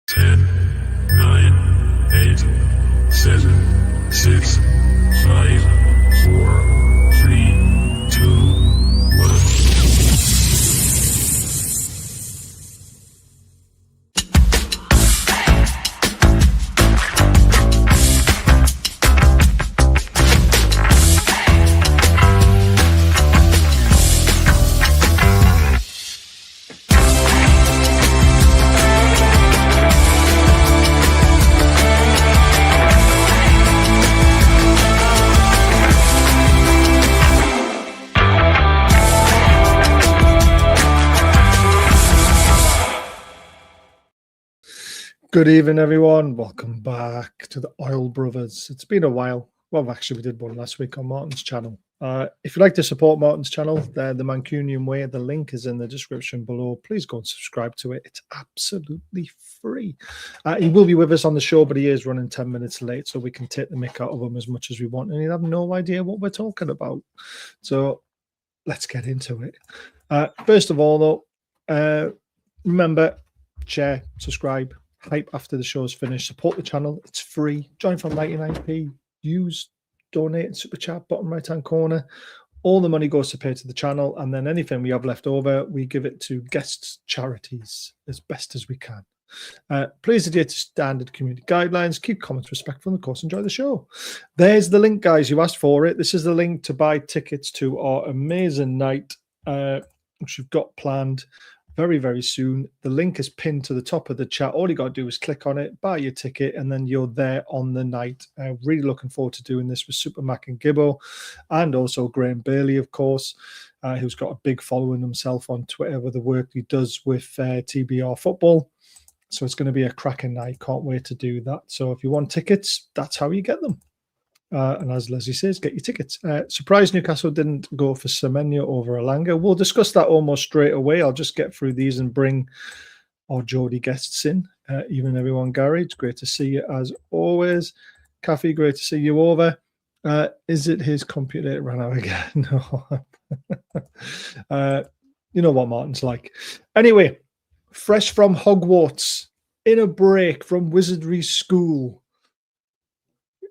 10, 9, 8, 7, 6, 5, 4, 3, 2, 1. Good evening, everyone. Welcome back to the Oil Brothers. It's been a while. Well, actually, we did one last week on Martin's channel. If you'd like to support Martin's channel, the Mancunian way, the link is in the description below. Please go and subscribe to it. It's absolutely free. He will be with us on the show, but he is running 10 minutes late, so we can take the mick out of him as much as we want, and he'll have no idea what we're talking about. So let's get into it. First of all, though, remember, share, subscribe, hype after the show's finished. Support the channel. It's free. Join for 99p. Use donate and super chat bottom right hand corner. All the money goes to pay to the channel, and then anything we have left over, we give it to guests' charities as best as we can. Please adhere to standard community guidelines. Keep comments respectful, and of course, enjoy the show. There's the link, guys. You asked for it. This is the link to buy tickets to our amazing night, which we've got planned very, very soon. The link is pinned to the top of the chat. All you got to do is click on it, buy your ticket, and then you're there on the night. Really looking forward to doing this with Super Mac and Gibbo, and also Graham Bailey, of course, who's got a big following himself on Twitter with the work he does with TBR football. So it's going to be a cracking night. Can't wait to do that. So if you want tickets, that's how you get them. And as Leslie says, get your tickets. Surprised Newcastle didn't go for Semenyo over Elanga. We'll discuss that almost straight away. I'll just get through these and bring our Geordie guests in. Even everyone, Gary, it's great to see you as always. Kathy, great to see you over. Is it his computer that ran out again? No. You know what Martin's like. Anyway, fresh from Hogwarts, in a break from Wizardry School,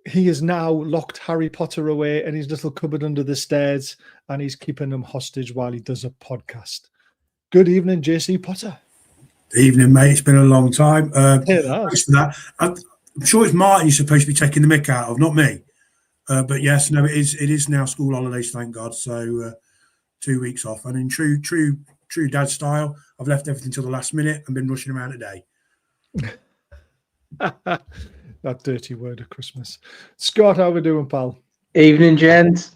he has now locked Harry Potter away in his little cupboard under the stairs, and he's keeping them hostage while he does a podcast. Good evening, JC Potter. Evening, mate. It's been a long time. Thanks for that. I'm sure it's Martin you're supposed to be taking the mick out of, not me. But yes, no, it is now school holidays, thank God. So 2 weeks off, and in true dad style, I've left everything till the last minute and been rushing around today. That dirty word of Christmas. Scott, how we doing, pal? Evening, gents.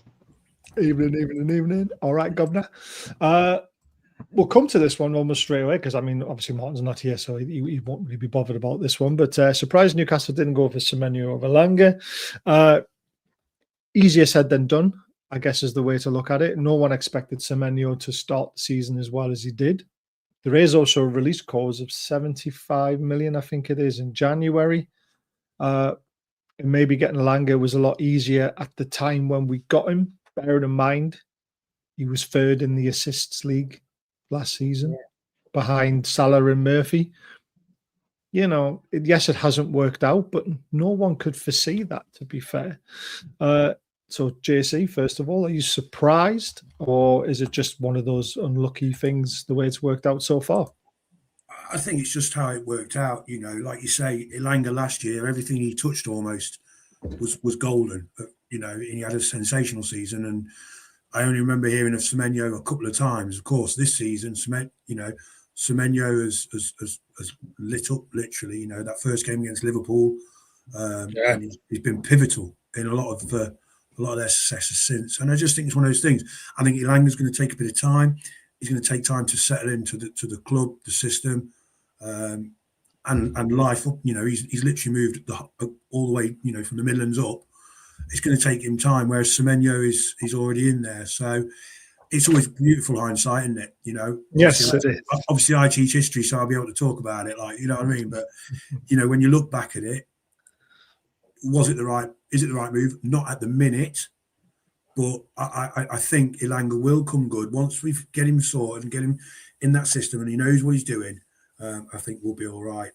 Evening. All right, Governor. We'll come to this one almost straight away because, I mean, obviously Martin's not here, so he won't really be bothered about this one. But surprised Newcastle didn't go for Semenyo over Elanga. Easier said than done, I guess, is the way to look at it. No one expected Semenyo to start the season as well as he did. There is also a release clause of 75 million, I think it is, in January. And maybe getting Elanga was a lot easier at the time when we got him. Bearing in mind, he was third in the assists league last season, behind Salah and Murphy. You know, yes, it hasn't worked out, but no one could foresee that, to be fair. So, JC, first of all, are you surprised, or is it just one of those unlucky things, the way it's worked out so far? I think it's just how it worked out. You know, like you say, Elanga last year, everything he touched almost was golden. You know, and he had a sensational season. And I only remember hearing of Semenyo a couple of times. Of course, this season, Semenyo has lit up literally. You know, that first game against Liverpool, and he's been pivotal in a lot of their successes since. And I just think it's one of those things. I think Elanga's going to take a bit of time. He's going to take time to settle into the club, the system, and life. You know, he's literally moved all the way, you know, from the Midlands up. It's going to take him time, whereas Semenyo he's already in there. So it's always beautiful hindsight, isn't it? You know, yes, it is. Obviously, I teach history, so I'll be able to talk about it. Like, you know what I mean? But you know, when you look back at it, is it the right move? Not at the minute. But I think Elanga will come good once we get him sorted and get him in that system and he knows what he's doing. I think we'll be all right.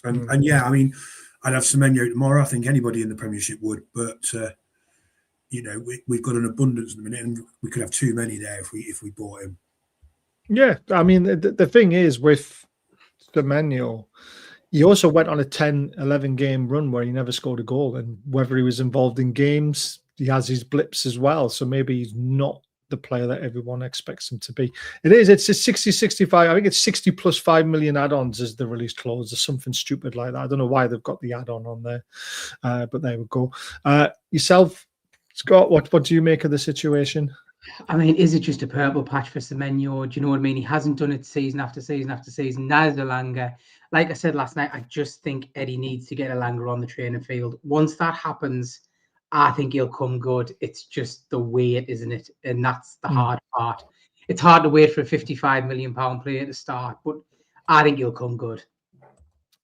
And yeah, I mean, I'd have Semenyo tomorrow. I think anybody in the Premiership would, but we've got an abundance at the minute, and we could have too many there if we bought him. Yeah, I mean, the thing is with Semenyo, he also went on a 10, 11 game run where he never scored a goal, and whether he was involved in games, he has his blips as well. So maybe he's not the player that everyone expects him to be. It's a 60, 65. I think it's 60 plus 5 million add-ons as the release clause or something stupid like that. I don't know why they've got the add-on on there, but there we go. Yourself, Scott, what do you make of the situation? I mean, is it just a purple patch for Semenyo? Do you know what I mean? He hasn't done it season after season after season. Neither Elanga. Like I said last night, I just think Eddie needs to get Elanga on the training field. Once that happens, I think he'll come good. It's just the weight, isn't it? And that's the hard part. It's hard to wait for a £55 million player to start, but I think he'll come good.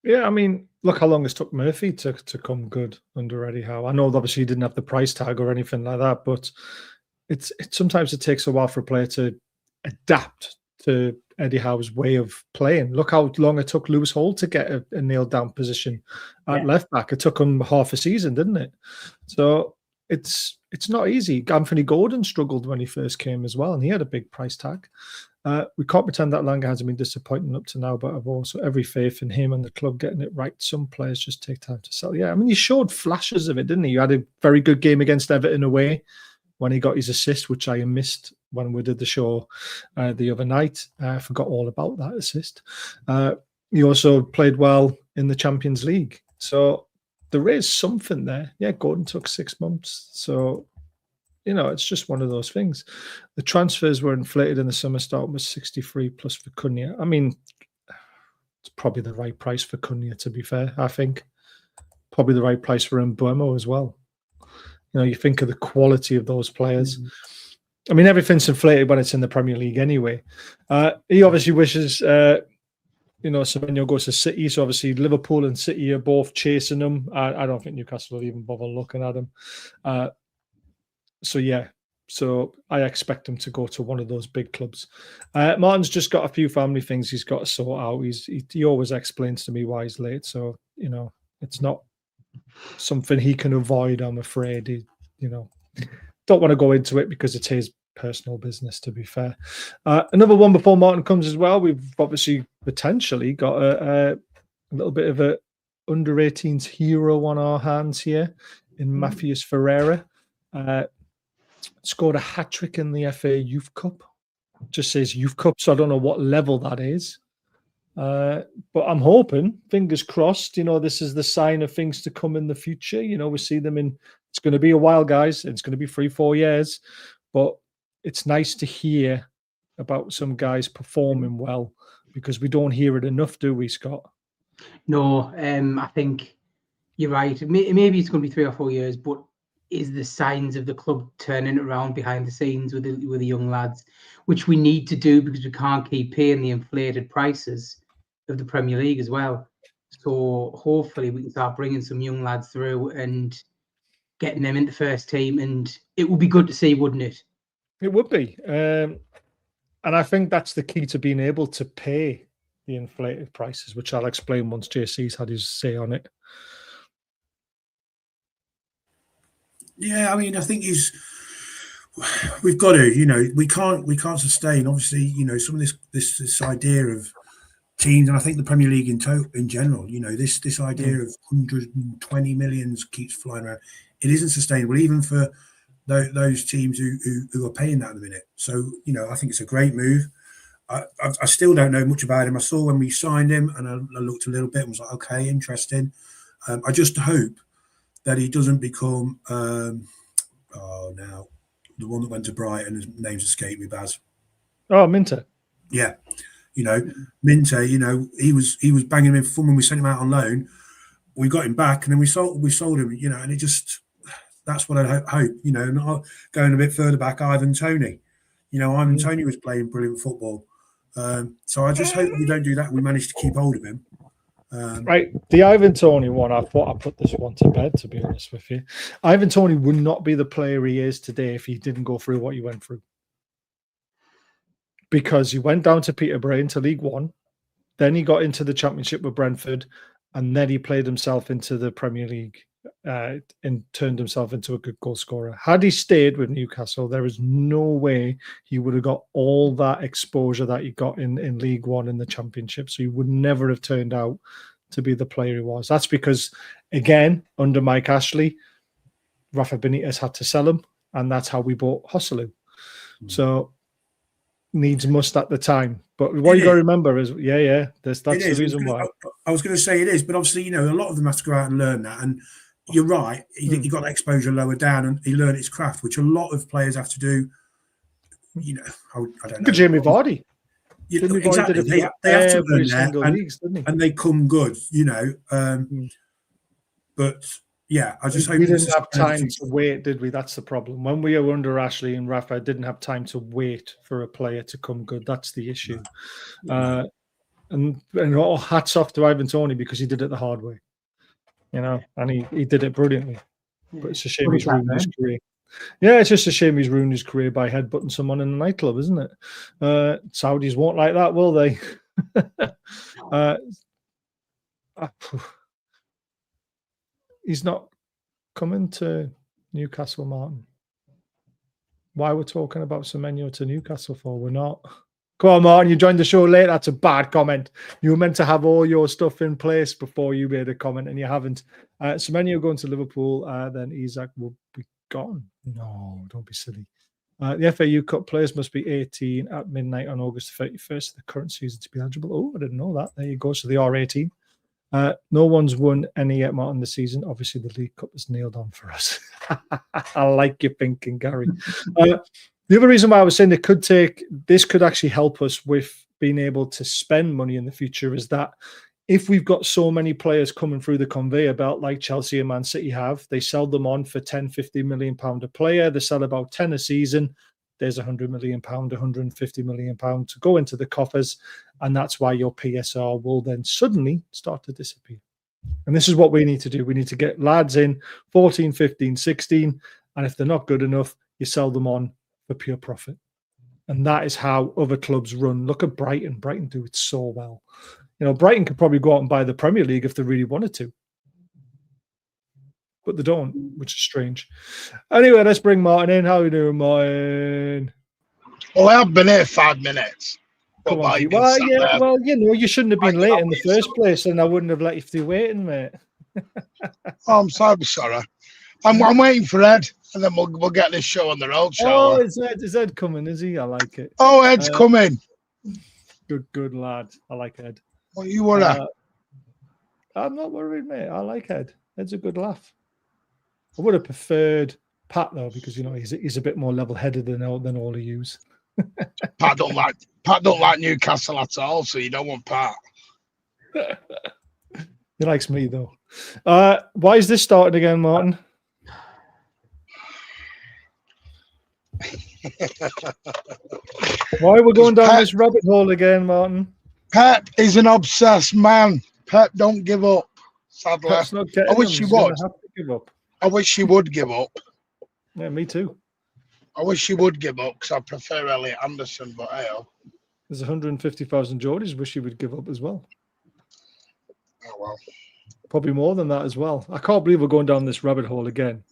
Yeah, I mean, look how long it took Murphy to come good under Eddie Howe. I know obviously he didn't have the price tag or anything like that, but sometimes it takes a while for a player to adapt to Eddie Howe's way of playing. Look how long it took Lewis Hall to get a nailed down position at left back. It took him half a season, didn't it? So it's not easy. Anthony Gordon struggled when he first came as well, and he had a big price tag. We can't pretend that Langer hasn't been disappointing up to now, but I've also every faith in him and the club getting it right. Some players just take time to sell. Yeah, I mean, he showed flashes of it, didn't he? You had a very good game against Everton away when he got his assist, which I missed when we did the show the other night. I forgot all about that assist. He also played well in the Champions League. So there is something there. Yeah, Gordon took 6 months. So, it's just one of those things. The transfers were inflated in the summer, starting with 63 plus for Cunha. I mean, it's probably the right price for Cunha, to be fair, I think. Probably the right price for Mbeumo as well. You think of the quality of those players. I mean, everything's inflated when it's in the Premier League anyway. He obviously wishes, Semenyo goes to City. So obviously Liverpool and City are both chasing him. I don't think Newcastle will even bother looking at him. So I expect him to go to one of those big clubs. Martin's just got a few family things he's got to sort out. He always explains to me why he's late. So, it's not something he can avoid, I'm afraid. He, don't want to go into it because it's his personal business, to be fair. Another one before Martin comes as well. We've obviously potentially got a little bit of a under-18s hero on our hands here in Matthias Ferreira. Scored a hat-trick in the FA Youth Cup. Just says Youth Cup, so I don't know what level that is. But I'm hoping, fingers crossed, this is the sign of things to come in the future. We see them it's going to be a while, guys. It's going to be 3-4 years. But it's nice to hear about some guys performing well because we don't hear it enough, do we, Scott? No, I think you're right. Maybe it's going to be 3 or 4 years, but is the signs of the club turning around behind the scenes with the young lads, which we need to do because we can't keep paying the inflated prices of the Premier League as well. So hopefully we can start bringing some young lads through and getting them into first team, and it would be good to see, wouldn't it? It would be. And I think that's the key to being able to pay the inflated prices, which I'll explain once JC's had his say on it. Yeah, I mean, I think we've got to, we can't sustain, obviously, some of this idea of teams, and I think the Premier League in general, this idea of 120 millions keeps flying around. It isn't sustainable, even for those teams who are paying that at the minute. So, I think it's a great move. I still don't know much about him. I saw when we signed him, and I looked a little bit and was like, okay, interesting. I just hope that he doesn't become now the one that went to Brighton, his name's escaped me, Baz. Oh, Minter. Yeah. Minter, he was banging him in fun when we sent him out on loan. We got him back and then we sold him, and it just, that's what I hope, not going a bit further back, Ivan Toney. Ivan Toney was playing brilliant football. So I just hope we don't do that. We managed to keep hold of him. Right, the Ivan Toney one, I thought I put this one to bed, to be honest with you. Ivan Toney would not be the player he is today if he didn't go through what he went through. Because he went down to Peterborough into League One, then he got into the Championship with Brentford, and then he played himself into the Premier League and turned himself into a good goal scorer. Had he stayed with Newcastle, there is no way he would have got all that exposure that he got in League One in the Championship. So he would never have turned out to be the player he was. That's because, again, under Mike Ashley, Rafa Benitez had to sell him, and that's how we bought Joselu. So needs must at the time. But what you got to remember is, that's the reason why. I was going to say it is, but obviously, a lot of them have to go out and learn that. And you're right, he got that exposure lower down, and he learned his craft, which a lot of players have to do. I don't know. Look at Jamie Vardy. Exactly. They have to learn that, and they come good, But yeah, I just hope we didn't have time to wait, did we? That's the problem. When we were under Ashley and Rafa, didn't have time to wait for a player to come good. That's the issue. And hats off to Ivan Toney because he did it the hard way, and he did it brilliantly. But it's a shame he's ruined his career. Yeah, it's just a shame he's ruined his career by headbutting someone in a nightclub, isn't it? Saudis won't like that, will they? He's not coming to Newcastle, Martin. Why we're talking about Semenyo to Newcastle for? We're not. Come on, Martin, you joined the show late. That's a bad comment. You were meant to have all your stuff in place before you made a comment, and you haven't. Semenyo going to Liverpool, then Isak will be gone. No, don't be silly. The FAU Cup players must be 18 at midnight on August 31st of the current season to be eligible. Oh, I didn't know that. There you go. So they are 18. No one's won any yet, Martin, this season. Obviously, the League Cup is nailed on for us. I like your thinking, Gary. The other reason why I was saying this could actually help us with being able to spend money in the future is that if we've got so many players coming through the conveyor belt like Chelsea and Man City have, they sell them on for 10, 50 million pound a player. They sell about 10 a season. There's 100 million pound, 150 million pound to go into the coffers. And that's why your PSR will then suddenly start to disappear. And this is what we need to do. We need to get lads in 14, 15, 16. And if they're not good enough, you sell them on for pure profit. And that is how other clubs run. Look at Brighton. Brighton do it so well. Brighton could probably go out and buy the Premier League if they really wanted to. But they don't, which is strange. Anyway, let's bring Martin in. How are you doing, Martin? Well, I've been here 5 minutes. Come on, you shouldn't have been late in the first place, and I wouldn't have let you stay waiting, mate. Oh, I'm sorry. I'm waiting for Ed, and then we'll get this show on the road. Oh, is Ed coming? Is he? I like it. Oh, Ed's coming. Good lad. I like Ed. Well, you worry. I'm not worried, mate. I like Ed. Ed's a good laugh. I would have preferred Pat though, because he's a bit more level-headed than all of yous. Pat don't like Newcastle at all, so you don't want Pat. He likes me though. Why is this starting again, Martin? Why are we going down this rabbit hole again, Martin? Pep is an obsessed man. Pep don't give up. Sadly, I wish he would. Give up. I wish he would give up. Yeah, me too. I wish he would give up because I prefer Elliot Anderson, but there's 150,000 Geordies wish he would give up as well. Oh well. Probably more than that as well. I can't believe we're going down this rabbit hole again.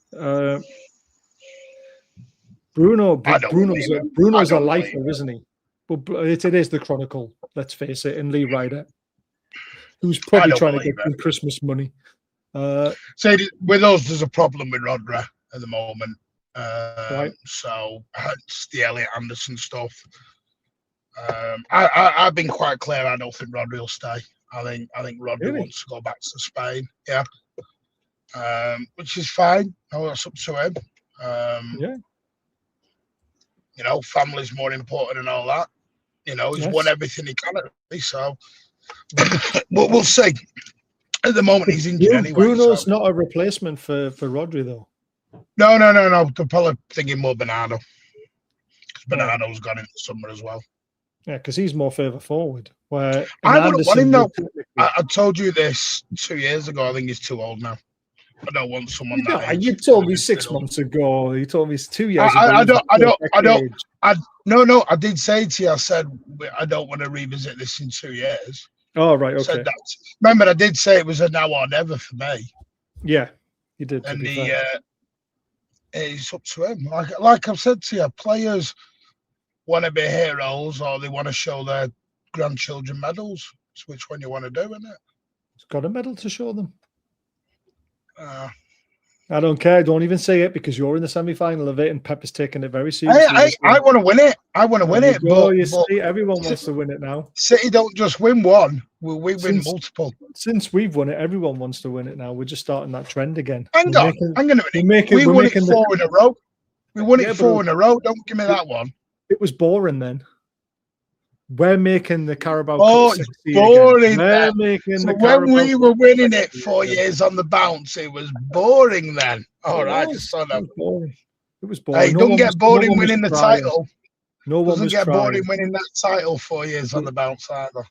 Bruno's a lifer, isn't he? But it is the Chronicle, let's face it, and Lee Ryder, who's probably trying to get some Christmas money. So with us, there's a problem with Rodri at the moment. Right. So hence the Elliot Anderson stuff. I've been quite clear. I don't think Rodri will stay. I think Rodri wants to go back to Spain. Yeah. Which is fine. Oh, that's up to him. Family's more important and all that. He's won everything he can at least. So we'll see. At the moment, he's injured anyway. Bruno's not a replacement for Rodri, though. No. They're probably thinking more Bernardo. Because Bernardo's gone in the summer as well. Yeah, because he's more further forward. Where I wouldn't want him though. I told you this 2 years ago. I think he's too old now. I don't want someone that age. You told me 6 months ago. You told me 2 years ago. I did say to you, I said, I don't want to revisit this in 2 years. Oh, right. Said Okay. that. Remember, I did say it was a now or never for me. Yeah, you did. And it's up to him. Like I've said to you, players want to be heroes or they want to show their grandchildren medals. It's which one you want to do, isn't it? It's got a medal to show them. I don't care. Don't even say it because you're in the semi-final of it, and Pep is taking it very seriously. I want to win it. I want to win it. But see, everyone wants to win it now. City don't just win one. We win multiple. Since we've won it, everyone wants to win it now. We're just starting that trend again. Hang on. We won it 4 in a row. We won it 4 in a row. Don't give me that one. It was boring then. We're making the Carabao Cup sexy boring. When we were winning it 4 years on the bounce, it was boring then. All right, son of. It was boring. Hey, don't get bored in winning the title. No one doesn't get bored in winning that title 4 years on the bounce either.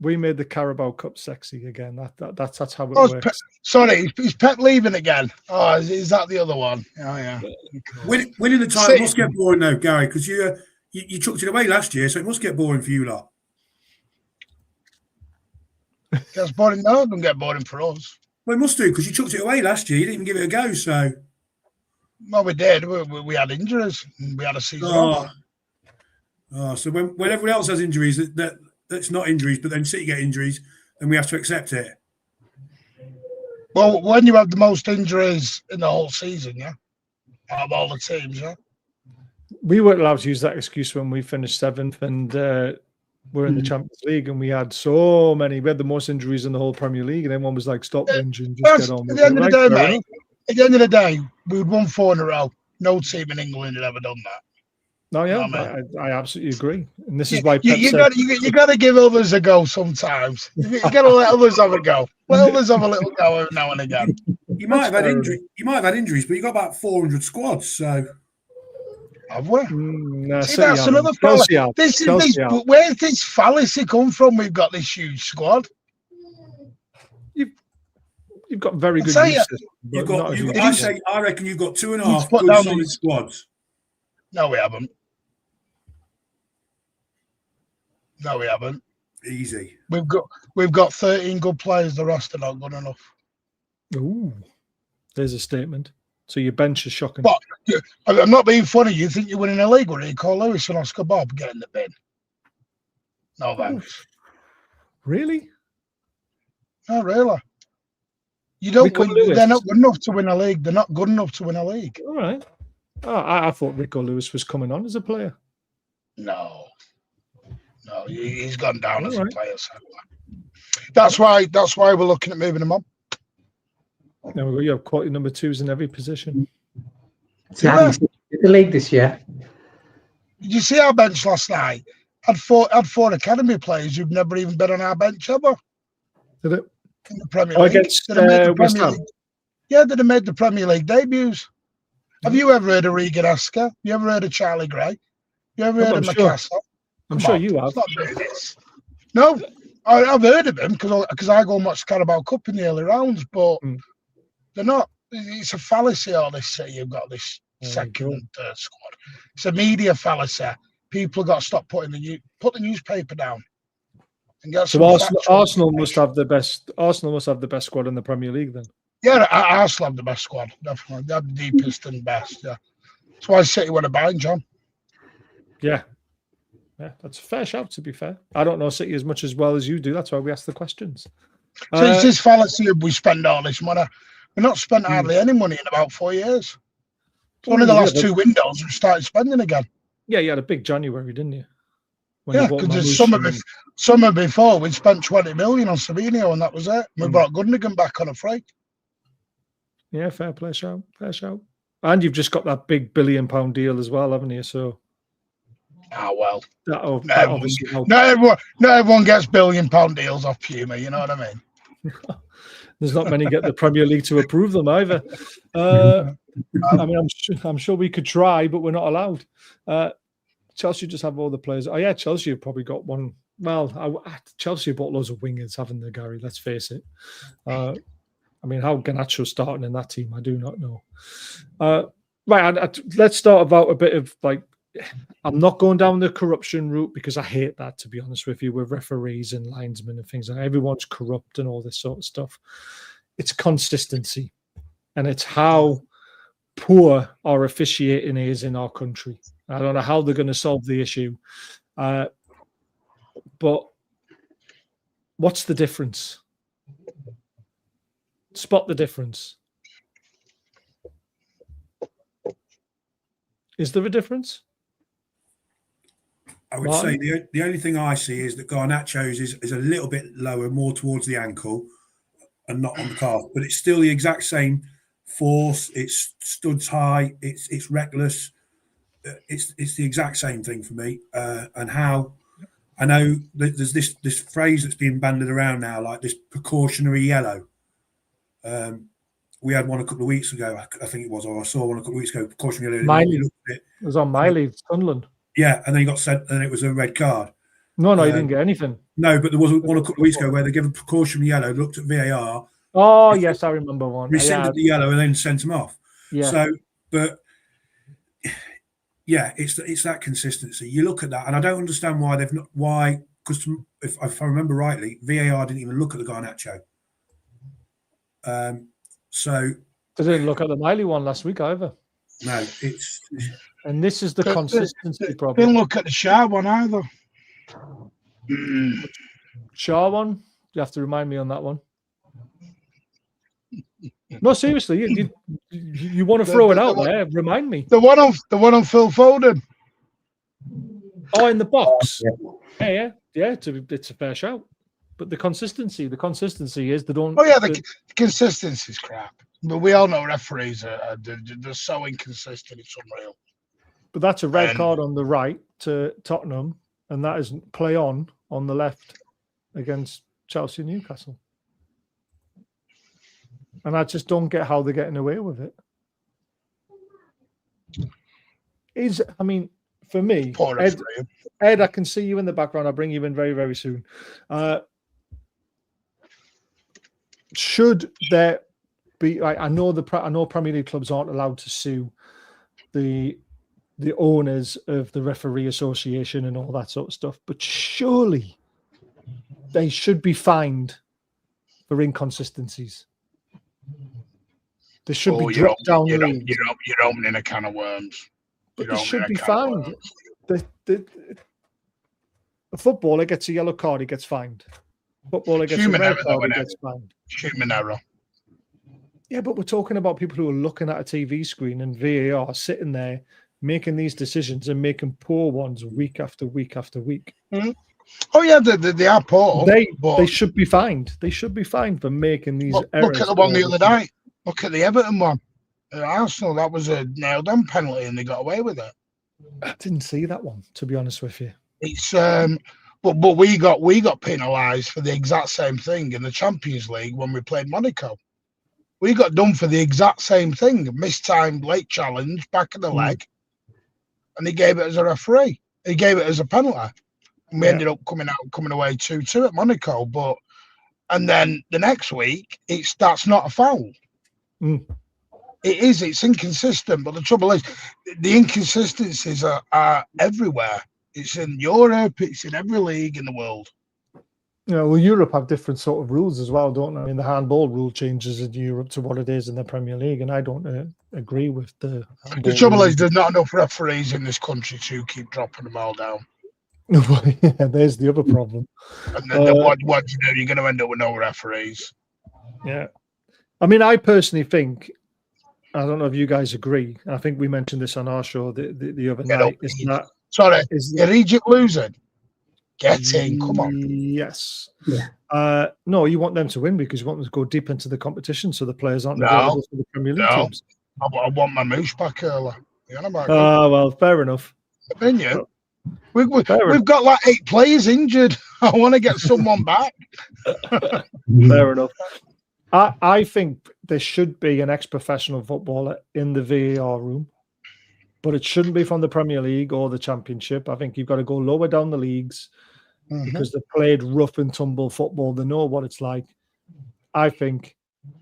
We made the Carabao Cup sexy again. That's how it works. Sorry, is Pep leaving again? Oh, is that the other one? Oh yeah. Winning the title must get boring though, Gary, because you chucked it away last year, so it must get boring for you lot. Gets boring? No, it doesn't get boring for us. Well, it must do, because you chucked it away last year. You didn't even give it a go, so. Well, we did. We had injuries. We had a season off. So when everyone else has injuries, that's not injuries, but then City get injuries, then we have to accept it. Well, when you have the most injuries in the whole season, yeah, out of all the teams, yeah. We weren't allowed to use that excuse when we finished 7th and we're in the Champions League, and we had so many. We had the most injuries in the whole Premier League, and everyone was like, "Stop whinging, just get on with it." At the end of the day, mate. At the end of the day, we'd won 4 in a row. No team in England had ever done that. No, yeah, I absolutely agree, and this is why Pep you got to give others a go sometimes. You got to let others have a go. Let others have a little go now and again. You might have had injuries. You might have had injuries, but you got about 400 squads, so. Have we? No, see, that's another fallacy. Where's this fallacy come from? We've got this huge squad. You've got very good uses. I reckon you've got 2.5 good solid squads. No, we haven't. No, we haven't. Easy. We've got 13 good players. The rest are not good enough. Ooh, there's a statement. So your bench is shocking. But I'm not being funny. You think you're winning a league with Rico Lewis and Oscar Bob get in the bin? No thanks. Really? No, really. You don't. They're not good enough to win a league. They're not good enough to win a league. All right. Oh, I thought Rico Lewis was coming on as a player. No, he's gone down as a player. So. That's why we're looking at moving him on. There we go. You have quality number 2s in every position. The league this year. Did you see our bench last night? Had four academy players who've never even been on our bench ever. Did it? In the Premier League. Against West Ham. Yeah, they'd have made the Premier League debuts. Have you ever heard of Regan Asker? You ever heard of Charlie Gray? You ever heard of Newcastle? I'm sure you have. No, I've heard of them because I go and watch Carabao Cup in the early rounds, but they're not. It's a fallacy, all this City. You've got this second and third squad. It's a media fallacy. People have got to stop put the newspaper down. And get so Arsenal must have the best. Arsenal must have the best squad in the Premier League then. Yeah, Arsenal have the best squad, definitely. They have the deepest and best, yeah. That's why City went to buy John. Yeah, that's a fair shout, to be fair. I don't know City as much as well as you do. That's why we ask the questions. So it's this fallacy of we spend all this money. We've not spent hardly any money in about 4 years. It's only the last 2 windows we've started spending again. Yeah, you had a big January, didn't you? Yeah, because there's summer before we'd spent 20 million on Savinio and that was it. We brought Gundogan back on a free. Yeah, fair play, shout. Fair shout. And you've just got that big £1 billion deal as well, haven't you? So, well, that obviously helps. Not everyone gets £1 billion deals off Puma. You know what I mean? There's not many get the Premier League to approve them either. I mean, I'm sure we could try, but we're not allowed. Chelsea just have all the players. Oh yeah, Chelsea have probably got one. Well, Chelsea bought loads of wingers, haven't they, Gary? Let's face it. I mean, how Garnacho's starting in that team, I do not know. Right, let's start about a bit of like I'm not going down the corruption route because I hate that, to be honest with you, with referees and linesmen and things like that. Everyone's corrupt and all this sort of stuff. It's consistency, and it's how poor our officiating is in our country. I don't know how they're going to solve the issue, but what's the difference? Spot the difference. Is there a difference? I would say the only thing I see is that Garnacho's is a little bit lower, more towards the ankle and not on the calf, but it's still the exact same force. It's studs high. It's reckless. It's the exact same thing for me. And how I know that there's this phrase that's being banded around now, like this precautionary yellow. We had one a couple of weeks ago, I think it was, or I saw one a couple of weeks ago. Precautionary yellow. It was on Miley, Sunderland. Yeah, and then he got sent, and it was a red card. No, he didn't get anything. No, but there was one a couple of weeks ago where they gave a precautionary yellow, looked at VAR. Oh, yes, I remember one. Rescinded the yellow and then sent him off. Yeah. So, but yeah, it's that consistency. You look at that, and I don't understand why they've not. Why? Because if I remember rightly, VAR didn't even look at the Garnacho. So they didn't look at the Miley one last week either. No, and this is the consistency problem. Didn't look at the Shah one either. Shah one? You have to remind me on that one. No, seriously, you want to throw it out there? Remind me. The one on Phil Foden. Oh, in the box. Yeah. It's a fair shout. But the consistency is they don't. Oh yeah, the consistency is crap. But we all know referees they're so inconsistent. It's unreal. But that's a red card on the right to Tottenham, and that is play on the left against Chelsea and Newcastle. And I just don't get how they're getting away with it. For me, Ed, I can see you in the background. I'll bring you in very, very soon. Should there be? I know Premier League clubs aren't allowed to sue the owners of the referee association and all that sort of stuff, but surely they should be fined for inconsistencies. They should be dropped down. You're opening a can of worms. But they should be fined. A footballer gets a yellow card, he gets fined. Footballer gets a red card, he gets fined. Human error. Yeah, but we're talking about people who are looking at a TV screen and VAR sitting there making these decisions and making poor ones week after week after week. Mm-hmm. Oh yeah, they are poor. They should be fined. They should be fined for making these errors. Look at the one the other night. Look at the Everton one. Arsenal, that was a nailed-on penalty, and they got away with it. I didn't see that one, to be honest with you. It's but we got penalised for the exact same thing in the Champions League when we played Monaco. We got done for the exact same thing, mistimed late challenge, back of the leg, and he gave it as a referee. He gave it as a penalty, and we ended up coming away 2-2 at Monaco. And then the next week, that's not a foul. It's inconsistent, but the trouble is the inconsistencies are everywhere. It's in Europe, it's in every league in the world. Yeah, well, Europe have different sort of rules as well, don't they? I mean, the handball rule changes in Europe to what it is in the Premier League, and I don't agree with the trouble is there's not enough referees in this country to keep dropping them all down. Yeah, there's the other problem. And then what do you do? You're going to end up with no referees. Yeah. I mean, I personally think, I don't know if you guys agree, I think we mentioned this on our show the other night. Is Egypt losing? Get in, come on. Yes. Yeah. No, you want them to win because you want them to go deep into the competition so the players aren't available for the Premier League teams. I want my moose back early. Well, fair enough. Didn't you? We've got like 8 players injured. I want to get someone back. Fair enough. I think there should be an ex-professional footballer in the VAR room, but it shouldn't be from the Premier League or the Championship. I think you've got to go lower down the leagues because they've played rough and tumble football. They know what it's like. I think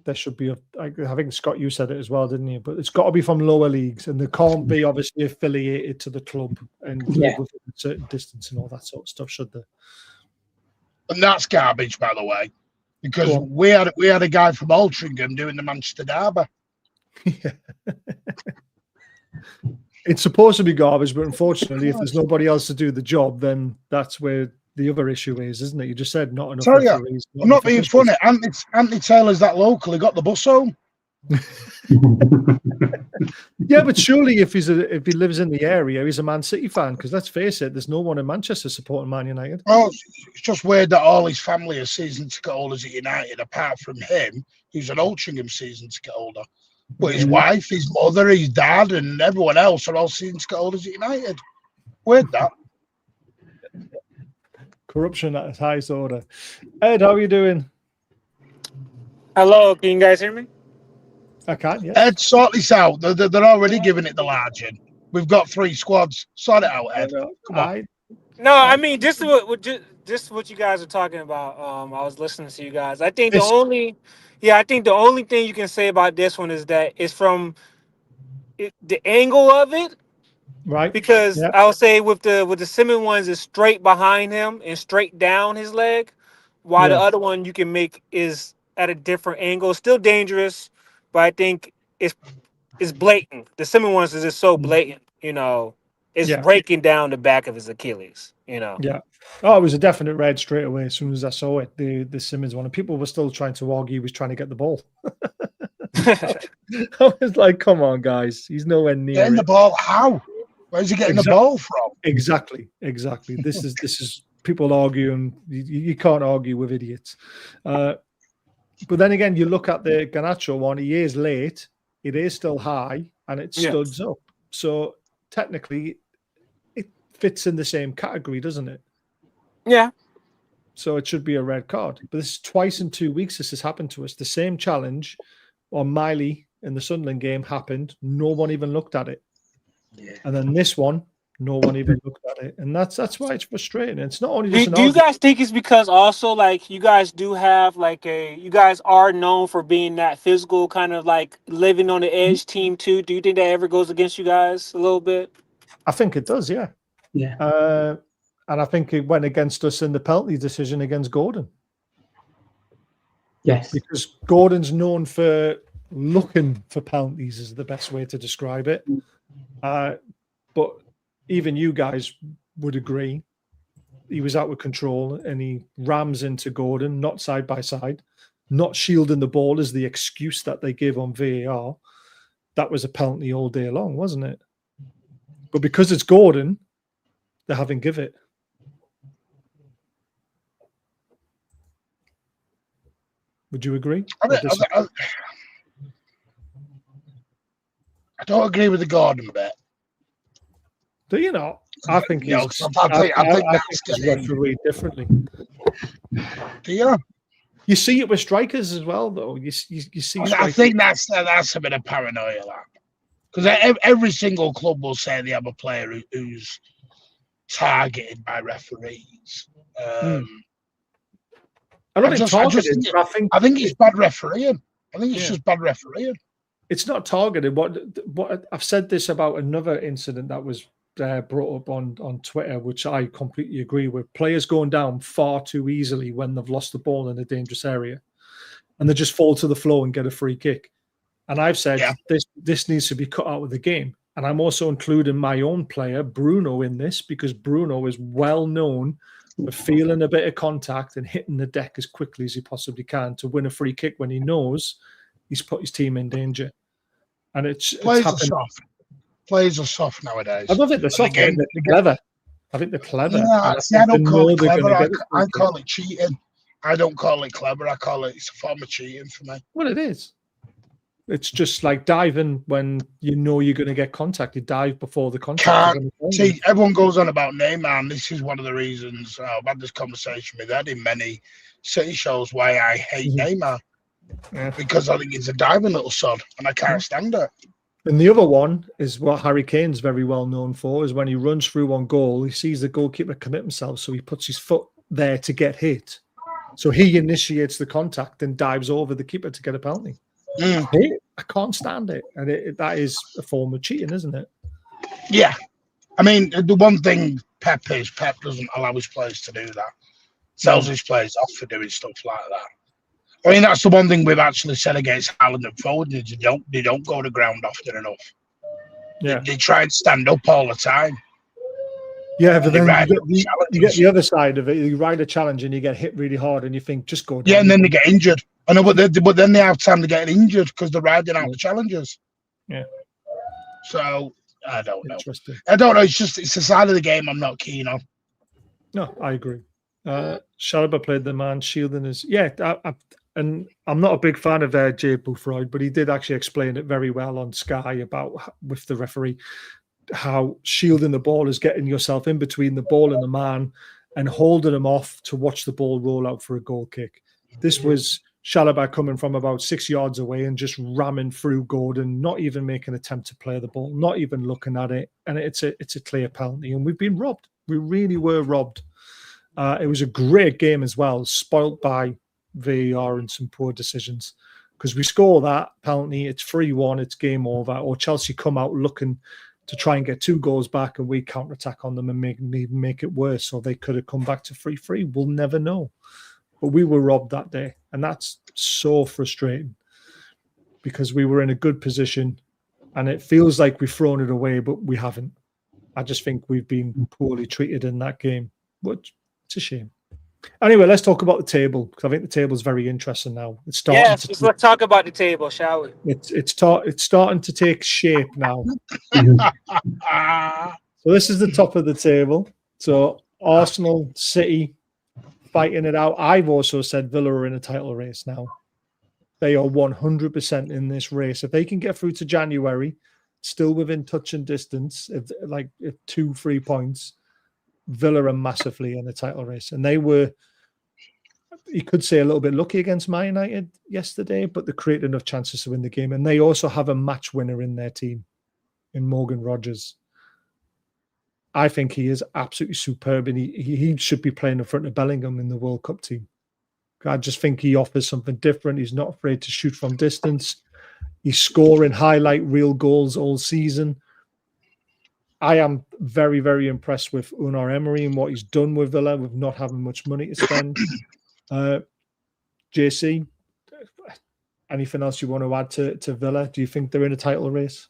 there should be I think Scott, you said it as well, didn't you? But it's got to be from lower leagues, and they can't be obviously affiliated to the club and live within a certain distance and all that sort of stuff, should they? And that's garbage, by the way, because we had a guy from Altrincham doing the Manchester Derby. Yeah. It's supposed to be garbage, but unfortunately, if there's nobody else to do the job, then that's where the other issue is, isn't it? You just said not enough. Sorry, I'm not being funny. Anthony Taylor's that local. He got the bus home. Yeah, but surely if he lives in the area, he's a Man City fan. Because let's face it, there's no one in Manchester supporting Man United. Oh, it's just weird that all his family are season ticket holders at United, apart from him, who's an Altrincham season ticket holder. But his wife, his mother, his dad, and everyone else are all season ticket holders at United. Weird that. Corruption at its highest order. Ed, how are you doing? Hello, can you guys hear me? I can, yeah. Ed, sort this out. They're already giving it the large in. We've got 3 squads. Sort it out, Ed. Come on. No, I mean just what you guys are talking about. I was listening to you guys. I think the only thing you can say about this one is that it's from the angle of it. Right. Because I would say with the Simmons ones is straight behind him and straight down his leg, while the other one you can make is at a different angle. Still dangerous, but I think it's blatant. The Simmons ones is just so blatant, It's breaking down the back of his Achilles, Yeah. Oh, it was a definite red straight away as soon as I saw it, the Simmons one. And people were still trying to argue he was trying to get the ball. I was like, come on, guys. He's nowhere near getting the ball. How? Where's he getting the ball from? Exactly. This is people arguing. You can't argue with idiots. But then again, you look at the Garnacho one. He is late. It is still high, and it studs up. So technically, it fits in the same category, doesn't it? Yeah. So it should be a red card. But this is twice in 2 weeks this has happened to us. The same challenge on Miley in the Sunderland game happened. No one even looked at it. Yeah. And then this one, no one even looked at it. And that's why it's frustrating. It's not only just do you guys think it's because also like you guys do have you guys are known for being that physical kind of like living on the edge team too? Do you think that ever goes against you guys a little bit? I think it does, yeah. Yeah. And I think it went against us in the penalty decision against Gordon. Yes. Because Gordon's known for looking for penalties is the best way to describe it. But even you guys would agree he was out of control and he rams into Gordon, not side by side, not shielding the ball as the excuse that they give on VAR. That was a penalty all day long, wasn't it? But because it's Gordon, they haven't give it. Would you agree? I don't agree with the Gordon bit. Do you not? I think I think that's refereed differently. Do you? You see it with strikers as well, though. You see. I think that's a bit of paranoia, that because every single club will say they have a player who's targeted by referees. I don't think targeted. I think it's bad refereeing. I think it's just bad refereeing. It's not targeted. What I've said this about another incident that was brought up on Twitter, which I completely agree with. Players going down far too easily when they've lost the ball in a dangerous area, and they just fall to the floor and get a free kick. And I've said this needs to be cut out of the game. And I'm also including my own player, Bruno, in this because Bruno is well known for feeling a bit of contact and hitting the deck as quickly as he possibly can to win a free kick when he knows he's put his team in danger. And it's happened. Soft. Players are soft nowadays. I don't think they're soft. They're clever. I think they're clever. Yeah, I don't call it clever. I call it cheating. I don't call it clever. I call it's a form of cheating for me. Well, it is. It's just like diving when you know you're going to get contact. You dive before the contact. See, everyone goes on about Neymar, and this is one of the reasons I've had this conversation with Ed in many City shows why I hate Neymar. Yeah. Because I think he's a diving little sod, and I can't stand it. And the other one is what Harry Kane's very well known for, is when he runs through on goal, he sees the goalkeeper commit himself, so he puts his foot there to get hit. So he initiates the contact and dives over the keeper to get a penalty. I can't stand it. And that is a form of cheating, isn't it? Yeah. I mean, the one thing Pep doesn't allow his players to do that. Sells his players off for doing stuff like that. I mean, that's the one thing we've actually said against Haaland and Foden. They don't go to ground often enough. Yeah. They try and stand up all the time. Yeah, but then you get the other side of it. You ride a challenge and you get hit really hard and you think, just go down. Yeah, and then they get injured. I know, but then they have time to get injured because they're riding out the challenges. Yeah. So, I don't know. Interesting. I don't know. It's a side of the game I'm not keen on. No, I agree. Shalaba played the man shielding his. Yeah, and I'm not a big fan of Jay Bufroyd, but he did actually explain it very well on Sky about with the referee how shielding the ball is getting yourself in between the ball and the man and holding him off to watch the ball roll out for a goal kick. This was Shalaba coming from about 6 yards away and just ramming through Gordon, not even making an attempt to play the ball, not even looking at it, and it's a clear penalty. And we've been robbed. We really were robbed. It was a great game as well, spoilt by VAR and some poor decisions. Because we score that penalty, it's 3-1, it's game over. Or Chelsea come out looking to try and get 2 goals back, and we counter-attack on them and make it worse. Or they could have come back to 3-3. We'll never know. But we were robbed that day, and that's so frustrating because we were in a good position, and it feels like we've thrown it away, but we haven't. I just think we've been poorly treated in that game, which it's a shame. Anyway, let's talk about the table because I think the table is very interesting now. It's starting. Yes, let's talk about the table, shall we? It's starting to take shape now. So this is the top of the table. So Arsenal, City, fighting it out. I've also said Villa are in a title race now. They are 100% in this race. If they can get through to January, still within touch and distance, if 2-3 points, Villa are massively in the title race. And they were, you could say, a little bit lucky against Man United yesterday, but they created enough chances to win the game. And they also have a match winner in their team, in Morgan Rogers. I think he is absolutely superb, and he should be playing in front of Bellingham in the World Cup team. I just think he offers something different. He's not afraid to shoot from distance. He's scoring highlight reel goals all season. I am very, very impressed with Unai Emery and what he's done with Villa with not having much money to spend. JC, anything else you want to add to Villa? Do you think they're in a title race?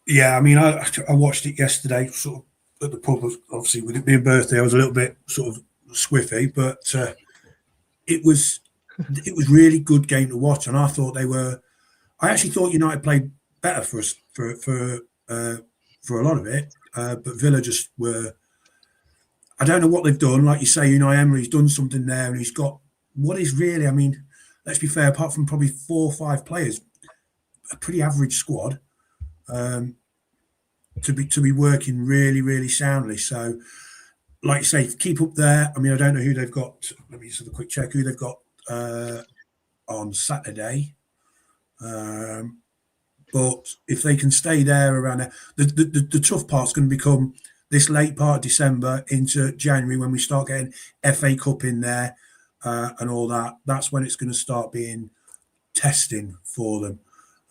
Yeah, I mean, I watched it yesterday, sort of at the pub. Obviously, with it being birthday, I was a little bit sort of squiffy, but it was really good game to watch, and I thought they were. I actually thought United played better for us for a lot of it, but Villa just were. I don't know what they've done. Like you say, Unai Emery's done something there, and he's got what is really. I mean, let's be fair. Apart from probably 4 or 5 players, a pretty average squad. To be working really, really soundly. So, like you say, keep up there. I mean, I don't know who they've got. Let me just have a quick check who they've got on Saturday. But if they can stay there around there, the tough part's going to become this late part of December into January when we start getting FA Cup in there and all that. That's when it's going to start being testing for them.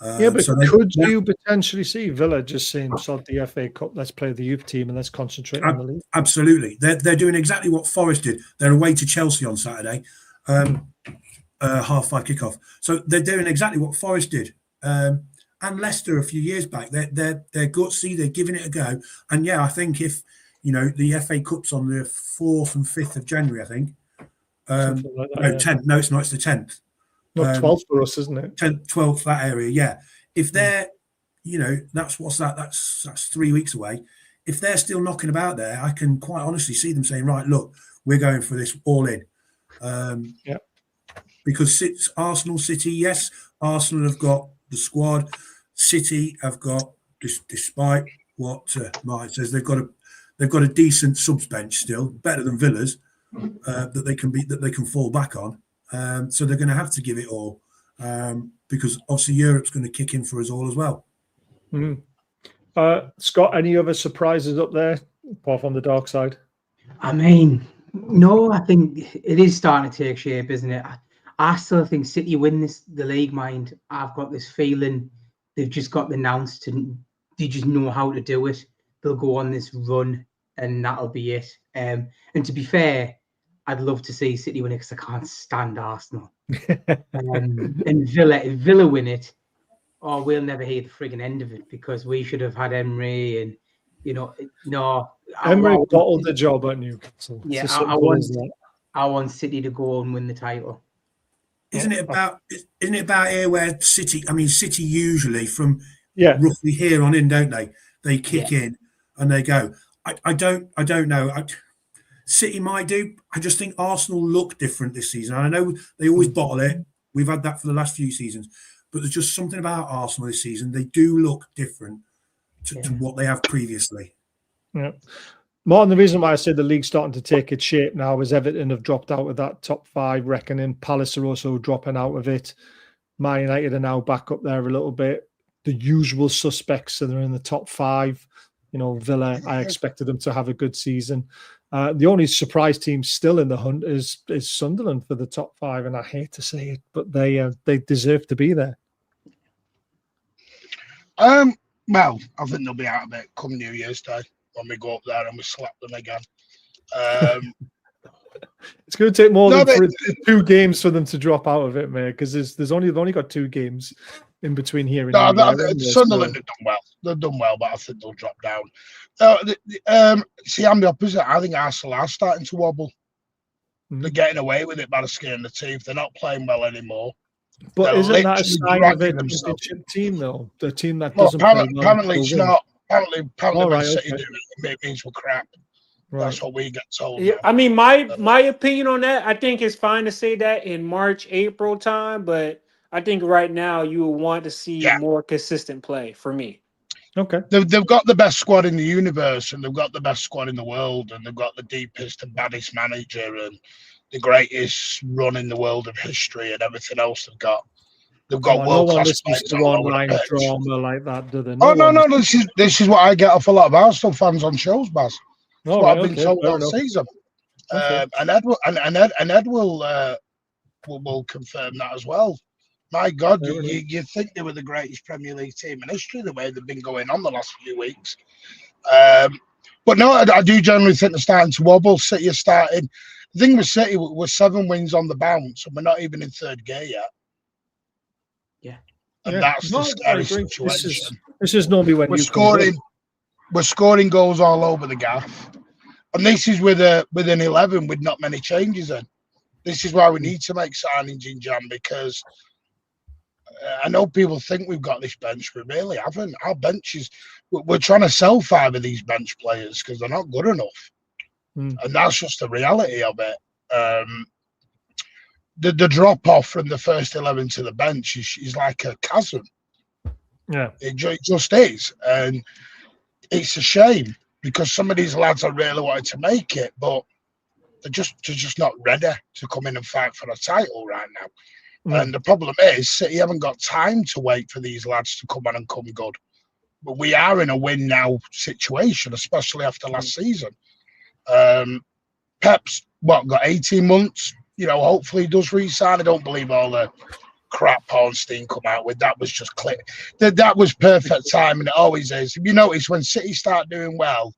But could you potentially see Villa just saying, sod the FA Cup, let's play the youth team and let's concentrate on the league? Absolutely. They're doing exactly what Forest did. They're away to Chelsea on Saturday, 5:30 kickoff. So they're doing exactly what Forest did. And Leicester a few years back, they're gutsy, they're giving it a go. And yeah, I think if, the FA Cup's on the 4th and 5th of January, I think. Like that, 10th. No, it's not, it's the 10th. Not 12th for us, isn't it? 10th, 12th, that area, yeah. If they're, that's 3 weeks away. If they're still knocking about there, I can quite honestly see them saying, right, look, we're going for this all in. Because it's Arsenal, City, yes, Arsenal have got the squad. City have got, despite what Martin says, they've got a decent subs bench still, better than Villa's, that they can fall back on. So they're going to have to give it all because obviously Europe's going to kick in for us all as well. Scott, any other surprises up there apart from the dark side? I mean, No, I think it is starting to take shape, isn't it? I still think City win the league, mind. I've got this feeling they've just got the nous to, they just know how to do it. They'll go on this run and that'll be it. And to be fair, I'd love to see City win it because I can't stand Arsenal. And if Villa win it, oh, we'll never hear the frigging end of it because we should have had Emery and, no. Emery bottled the job at Newcastle. Yeah, I want City to go and win the title. Isn't it about here where City usually from roughly here on in, don't they? They kick in and they go. I don't know. City might do. I just think Arsenal look different this season. I know they always bottle it. We've had that for the last few seasons. But there's just something about Arsenal this season. They do look different to what they have previously. Yeah. Martin, the reason why I say the league's starting to take its shape now is Everton have dropped out of that top 5 reckoning. Palace are also dropping out of it. Man United are now back up there a little bit. The usual suspects are in the top 5. Villa, I expected them to have a good season. The only surprise team still in the hunt is Sunderland for the top 5, and I hate to say it, but they deserve to be there. Well, I think they'll be out of it come New Year's Day when we go up there and we slap them again. It's going to take more than 2 games for them to drop out of it, mate, because they've only got 2 games in between here and Sunderland have done well. They've done well, but I think they'll drop down. See, I'm the opposite. I think Arsenal are starting to wobble. They're getting away with it by the skin of the teeth. They're not playing well anymore. But isn't that a sign of a championship team, though? The team that doesn't play well. Apparently it's not. Apparently when City do it means we're crap. Right. That's what we get told. Yeah, I mean, my opinion on that, I think it's fine to say that in March, April time, but I think right now you will want to see more consistent play for me. Okay. They've got the best squad in the universe, and they've got the best squad in the world, and they've got the deepest and baddest manager and the greatest run in the world of history and everything else they've got. They've got world-class players. One-line drama like that, do they? No. This is what I get off a lot of Arsenal fans on shows, Baz. That's what I've been told all season. And Ed will confirm that as well. My God, you think they were the greatest Premier League team in history, the way they've been going on the last few weeks. But no, I do generally think they're starting to wobble. City are starting. The thing with City, we're 7 wins on the bounce, and we're not even in third gear yet. Yeah. And that's the scary situation. This is normally when we're scoring goals all over the gaff. And this is with an 11 with not many changes in. This is why we need to make signings in Jan, because I know people think we've got this bench. We really haven't. Our bench is, we're trying to sell 5 of these bench players because they're not good enough. And that's just the reality of it. The drop off from the first 11 to the bench is like a chasm. Yeah, it just is. And it's a shame because some of these lads are really wanting to make it, but they're just not ready to come in and fight for a title right now. And the problem is, City haven't got time to wait for these lads to come on and come good. But we are in a win now situation, especially after last season. Pep's got 18 months. Hopefully he does re-sign. I don't believe all the crap Ornstein come out with. That was just click. That was perfect time, and it always is. If you notice, when City start doing well,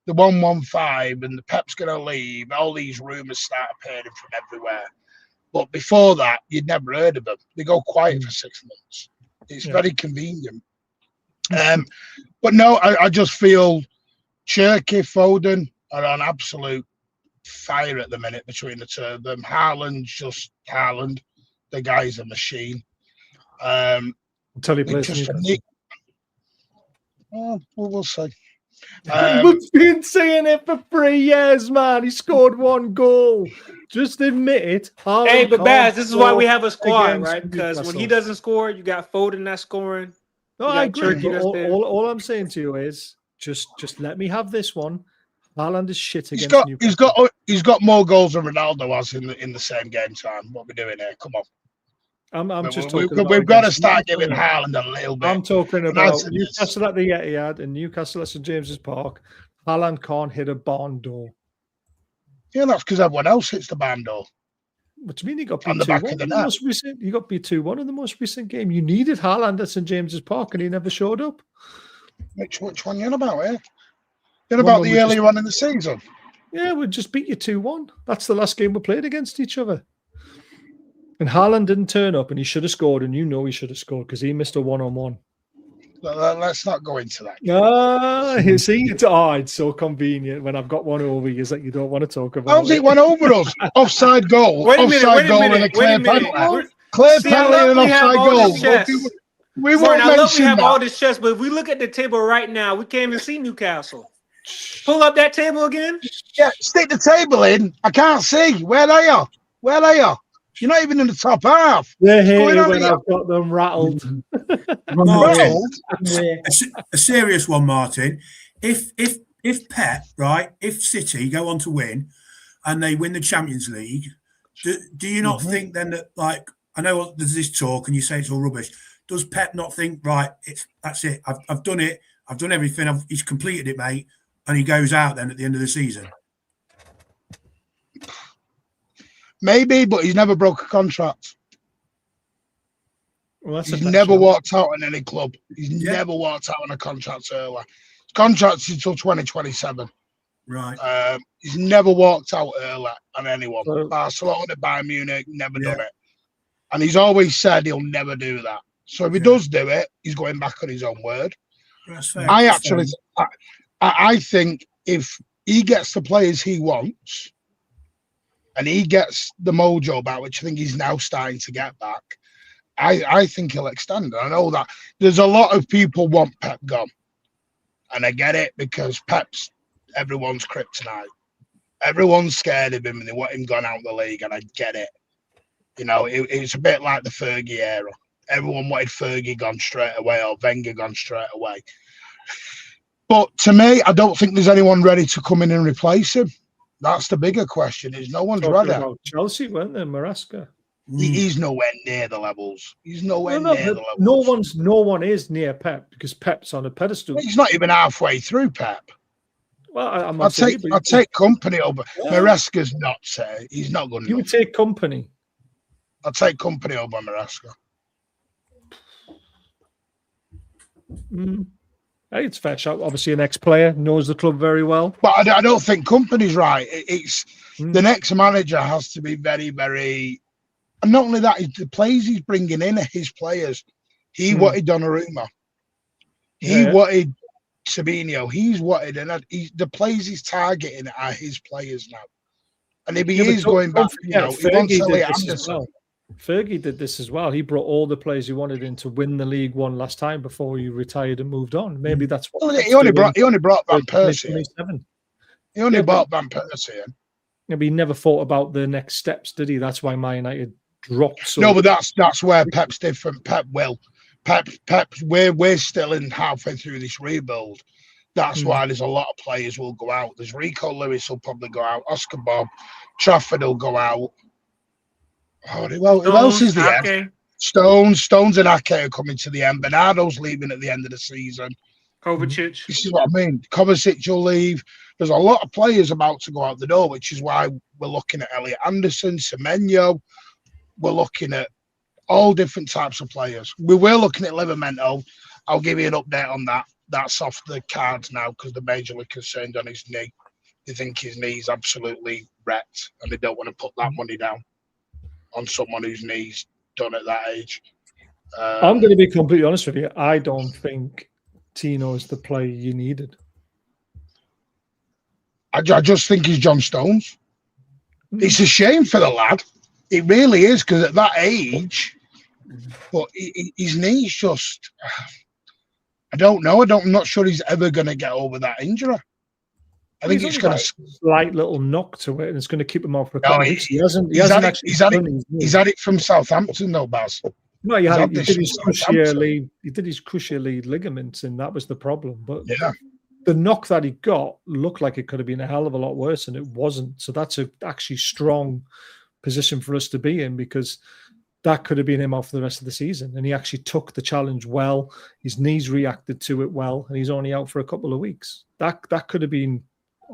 the 1-1-5 and the Pep's going to leave, all these rumours start appearing from everywhere. But before that, you'd never heard of them. They go quiet for 6 months. It's very convenient. But no, I just feel Cherky, Foden are on absolute fire at the minute between the two of them. Haaland's just Haaland. The guy's a machine. Until he plays. We'll see. We've been saying it for 3 years, man. He scored 1 goal. Just admit it. Hey, but Baz, this is why we have a squad, right? Because when he doesn't score, you got Foden not scoring. No, I agree. All I'm saying to you is just let me have this one. Haaland is shit against Newcastle. He's got more goals than Ronaldo has in the same game time. What we're doing here? Come on. We've got to start giving Haaland a little bit. I'm talking about Newcastle at the Etihad and Newcastle at St James's Park. Haaland can't hit a barn door. Yeah, that's because everyone else hits the barn door. What do you mean you got On beat the back 2-1 of the in the net. most recent? You got beat 2-1 in the most recent game. You needed Haaland at St James's Park, and he never showed up. Which one you on about here? You're One about when the we early just- run in the season. Yeah, we just beat you 2-1. That's the last game we played against each other. And Haaland didn't turn up, and he should have scored, and you know he should have scored because he missed a one-on-one. Let's not go into that. You see, it's so convenient when I've got one over you that you don't want to talk about. How's it went over us? Offside goal. Wait a minute, Offside wait a goal minute, and a wait clear a minute. penalty. Clear See, I penalty love and an we have offside all goal. this chess. We won't Martin, I love we mention have all that. this chess, but if we look at the table right now, we can't even see Newcastle. Pull up that table again. Yeah, stick the table in. I can't see. Where are you? Where are you? You're not even in the top half. They're going here on when here? I've got them rattled. Martin, Yeah. a serious one, Martin. If Pep, right, if City go on to win and they win the Champions League, do you not think then that, like, I know there's this talk and you say it's all rubbish. Does Pep not think, right, that's it, I've done it, I've done everything, he's completed it, mate, and he goes out then at the end of the season? Maybe, but he's never broke a contract. Well, that's He's never walked out on any club. He's never walked out on a contract early. His contract's until 2027. Right. He's never walked out early on anyone. So- Barcelona, Bayern Munich, never done it. And he's always said he'll never do that. So if he does do it, he's going back on his own word. That's fair. I think if he gets the players he wants and he gets the mojo back, which I think he's now starting to get back, I think he'll extend. I know that there's a lot of people want Pep gone. And I get it because Pep's everyone's kryptonite. Everyone's scared of him and they want him gone out of the league, and I get it. You know, it's a bit like the Fergie era. Everyone wanted Fergie gone straight away or Wenger gone straight away. But to me, I don't think there's anyone ready to come in and replace him. That's the bigger question. Is no one's ready. About Chelsea, weren't they? Maresca. He's nowhere near the levels. He's nowhere near the levels. No one is near Pep because Pep's on a pedestal. He's not even halfway through Pep. Well, I'd take company over. Maresca's not say he's not good enough. You would take company. I'd take company over Maresca. Hey, it's fair shout. Obviously, an ex-player, knows the club very well. But I don't think company's right. It's the next manager has to be very, very. And not only that, the players he's bringing in are his players. He wanted Donnarumma. He wanted Sabinho. He's wanted, and the players he's targeting are his players now. And if he is going back, he wants Elliot Anderson. Fergie did this as well. He brought all the players he wanted in to win the League One last time before he retired and moved on. Maybe that's what. Well, he only brought Van Persie. He only brought Van Persie in. Maybe he never thought about the next steps, did he? That's why Man United dropped. So no, but that's where Pep's different. We're still in halfway through this rebuild. That's why there's a lot of players will go out. There's Rico Lewis will probably go out. Oscar Bob, Trafford will go out. Oh, well, who else is there? Stones and Ake are coming to the end. Bernardo's leaving at the end of the season. Kovacic. This is what I mean. Kovacic will leave. There's a lot of players about to go out the door, which is why we're looking at Elliot Anderson, Semenyo. We're looking at all different types of players. We were looking at Livramento. I'll give you an update on that. That's off the cards now because they're majorly concerned on his knee. They think his knee's absolutely wrecked and they don't want to put that money down on someone whose knee's done at that age. I'm going to be completely honest with you. I don't think Tino is the player you needed. I just think he's John Stones. It's a shame for the lad. It really is because at that age, but his knee's just... I don't know. I'm not sure he's ever going to get over that injury. I think it's going to slight little knock to it, and it's going to keep him off for a couple of weeks. He's had it from Southampton, though, Baz. No, he did his cruciate lead ligaments, and that was the problem. But the knock that he got looked like it could have been a hell of a lot worse, and it wasn't. So that's a actually strong position for us to be in because that could have been him out for the rest of the season. And he actually took the challenge well. His knees reacted to it well, and he's only out for a couple of weeks. That could have been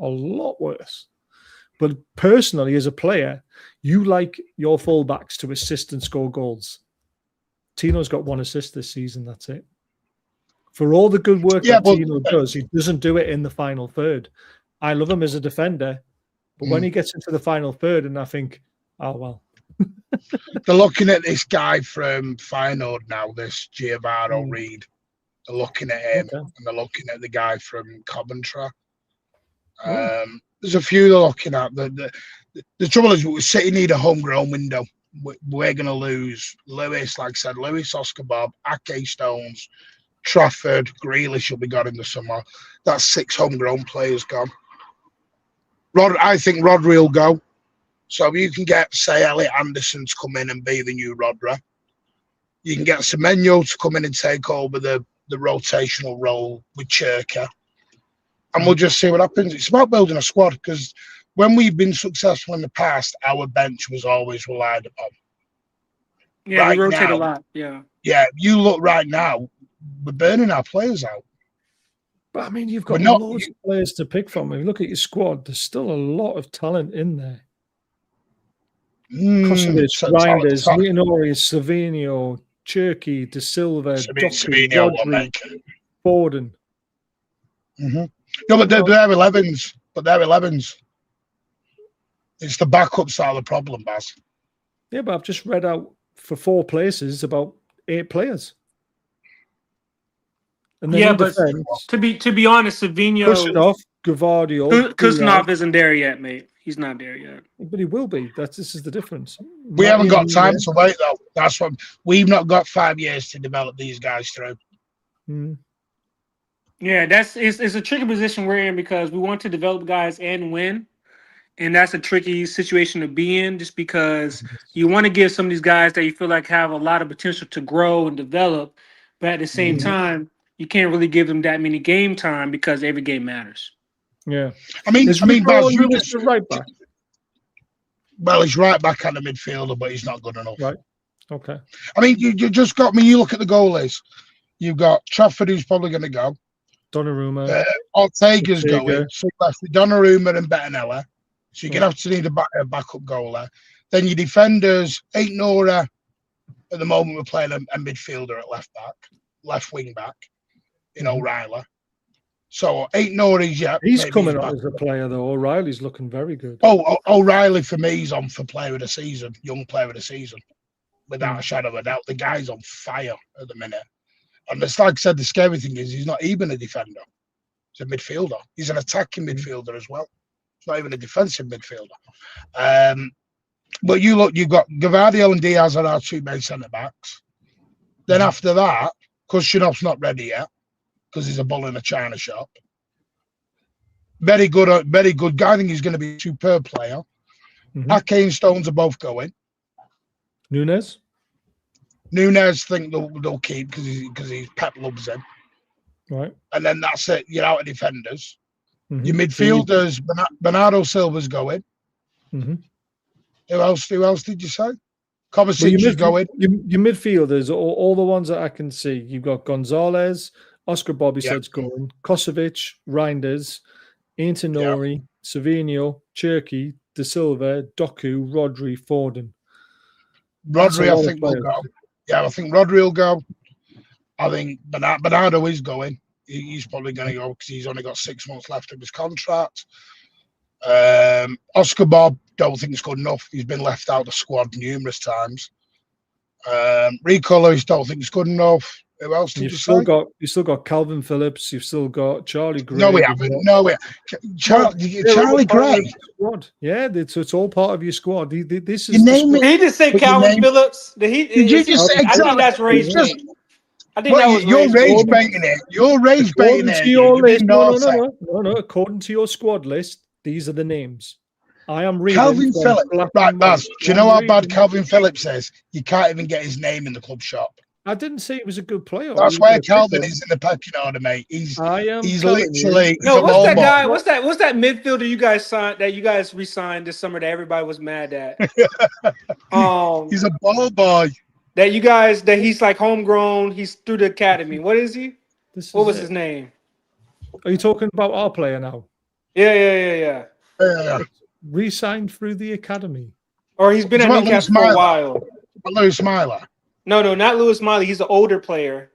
a lot worse. But personally, as a player, you like your fullbacks to assist and score goals. Tino's got 1 assist this season. That's it. For all the good work that Tino does, he doesn't do it in the final third. I love him as a defender, but when he gets into the final third, and I think, oh, well. They're looking at this guy from Feyenoord now, this Giovanni Reed. They're looking at him, and they're looking at the guy from Coventry. There's a few they're looking at. The trouble is, City need a homegrown window. We're going to lose Lewis, like I said, Lewis, Oscar Bob, Ake Stones, Trafford, Grealish will be gone in the summer. That's 6 homegrown players gone. I think Rodri will go. So you can get, say, Elliot Anderson to come in and be the new Rodri. You can get Semenyo to come in and take over the rotational role with Cherka. And we'll just see what happens. It's about building a squad, because when we've been successful in the past, our bench was always relied upon. Yeah, right, we rotate a lot. Yeah. Yeah, you look right now, we're burning our players out. But I mean, you've got loads of players to pick from. If you look at your squad, there's still a lot of talent in there. Kosovic, Reinders, Nianori, Slovenia, Cherky, De Silva, Rodri, Borden. No, but they're 11s. But they're 11s. It's the backups that are the problem, Baz. Yeah, but I've just read out for 4 places about 8 players. And then but to be honest, Savinho, Kusanov, Gavardio, Kusanov isn't there yet, mate. He's not there yet. But he will be. This is the difference. We haven't got time to wait, though. That's what we've not got 5 years to develop these guys through. Yeah, it's a tricky position we're in, because we want to develop guys and win. And that's a tricky situation to be in, just because you want to give some of these guys that you feel like have a lot of potential to grow and develop, but at the same time, you can't really give them that many game time, because every game matters. Yeah, I mean, Baz, right back. Well, he's right back at the midfielder, but he's not good enough. Right. Okay. I mean, you just got me. You look at the goalies. You've got Trafford, who's probably going to go. Donnarumma. Ortega's going. So left with Donnarumma and Bettinelli. So you're going to have to need a backup goalie. Then your defenders, Ain't Nora. At the moment, we're playing a midfielder at left wing back, in O'Reilly. So Ain't Nori's yet. He's coming up as a player, though. O'Reilly's looking very good. O'Reilly for me is on for player of the season, young player of the season, without a shadow of a doubt. The guy's on fire at the minute. And it's like I said, the scary thing is he's not even a defender. He's a midfielder. He's an attacking midfielder as well. He's not even a defensive midfielder. But you've got Gavardio and Diaz are our 2 main centre backs. Then after that, Kushanov's not ready yet, because he's a bull in a china shop. Very good guy. I think he's going to be a superb player. Ake and Stones are both going. Nunes think they'll keep, because he's Pep loves him. Right. And then that's it. You're out of defenders. Your midfielders, Bernardo Silva's going. Who else did you say? Kovacic is going. Your midfielders, all the ones that I can see. You've got Gonzalez, Oscar Bobby said's going, Kosovic, Reinders, Antonori, Savinho, Cherky, De Silva, Doku, Rodri, Forden. Rodri, I think, will go. Yeah, I think Rodri will go. I think Bernardo is going. He's probably going to go, because he's only got 6 months left of his contract. Oscar Bob, don't think it's good enough. He's been left out of the squad numerous times. Rico Lewis, don't think it's good enough. Who else did you say? You've still got Calvin Phillips. You've still got Charlie Gray. No, we haven't. Charlie Gray. Yeah, it's all part of your squad. This is. Did he just say Calvin Phillips? Did you just say? I think that's rage bait. I think that was you're rage baiting it. You're rage baiting it. Your list. No. According to your squad list, these are the names. I am reading. Calvin Phillips. Right, Baz. Do you know how bad Calvin Phillips is? You can't even get his name in the club shop. I didn't say he was a good player. That's where Calvin is in the pecking order, mate. He's literally. No, what's that guy? What's that midfielder you guys signed that you guys re-signed this summer that everybody was mad at? He's a ball boy. That he's like homegrown. He's through the academy. What is he? What was his name? Are you talking about our player now? Yeah. re-signed through the academy. Or he's been It's at about Newcastle Lewis for a Myler. while. Lewis Myler. No, not Lewis Miley. He's an older player.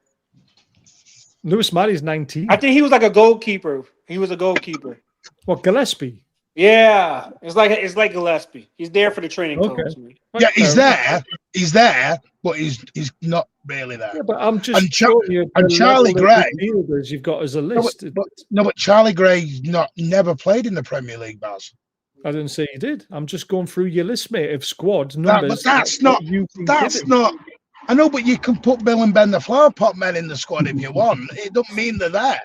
Lewis Miley's 19. I think he was like a goalkeeper. He was a goalkeeper. What, Gillespie? Yeah, it's like Gillespie. He's there for the training coach. Yeah, he's there, but he's not really there. Yeah, but I'm just And showing you and the Charlie level of Gray- midfielders you've got as a No, list. but Charlie Gray's never played in the Premier League, Baz. I didn't say you did. I'm just going through your list, mate, of squad But numbers. that's not. you can That's give him. not. I know, but you can put Bill and Ben the Flower Pot men in the squad if you want. It don't mean they're there.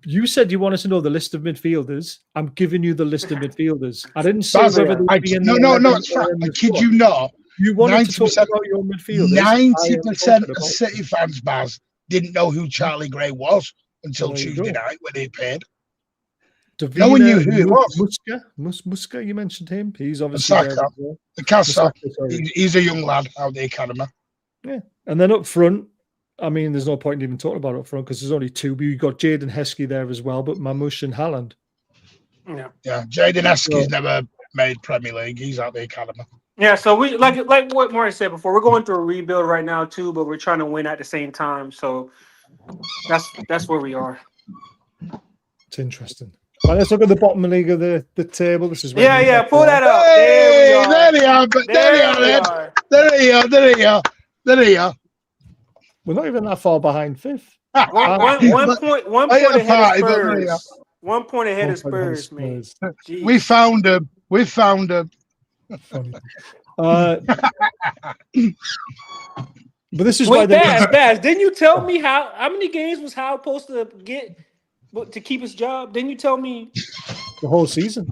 You said you wanted to know the list of midfielders. I'm giving you the list of midfielders. I didn't say Baz, whether they'd be in the no, 11 it's or fine. in I the kid squad. you not. You wanted to talk 90%, about your midfielders. 90% of City fans, Baz, didn't know who Charlie Gray was until There you Tuesday go. night when he appeared. Davina, No one knew who it was. Muska, you mentioned him. He's obviously there as Saka. well. The Casa, Musaka, sorry. he's a young lad out of the academy. Yeah. And then up front, I mean, there's no point in even talking about up front because there's only two. But you've got Jaden Heskey there as well, but Mamouche and Haaland. Yeah. Jaden Eske's never made Premier League. He's out the academy. Yeah, so we like what Maury said before. We're going through a rebuild right now too, but we're trying to win at the same time. So that's where we are. It's interesting. Right, let's look at the bottom league of the table. This is where Yeah, pull that up. Hey, There we are. There they are. We're not even that far behind fifth. One point I had a ahead party, of but there you Spurs. 1 point ahead of Spurs, man. Jeez. We found him. Funny. But this is why Wait, Baz, didn't you tell me how many games was Howe supposed to get to keep his job? Didn't you tell me? the whole season.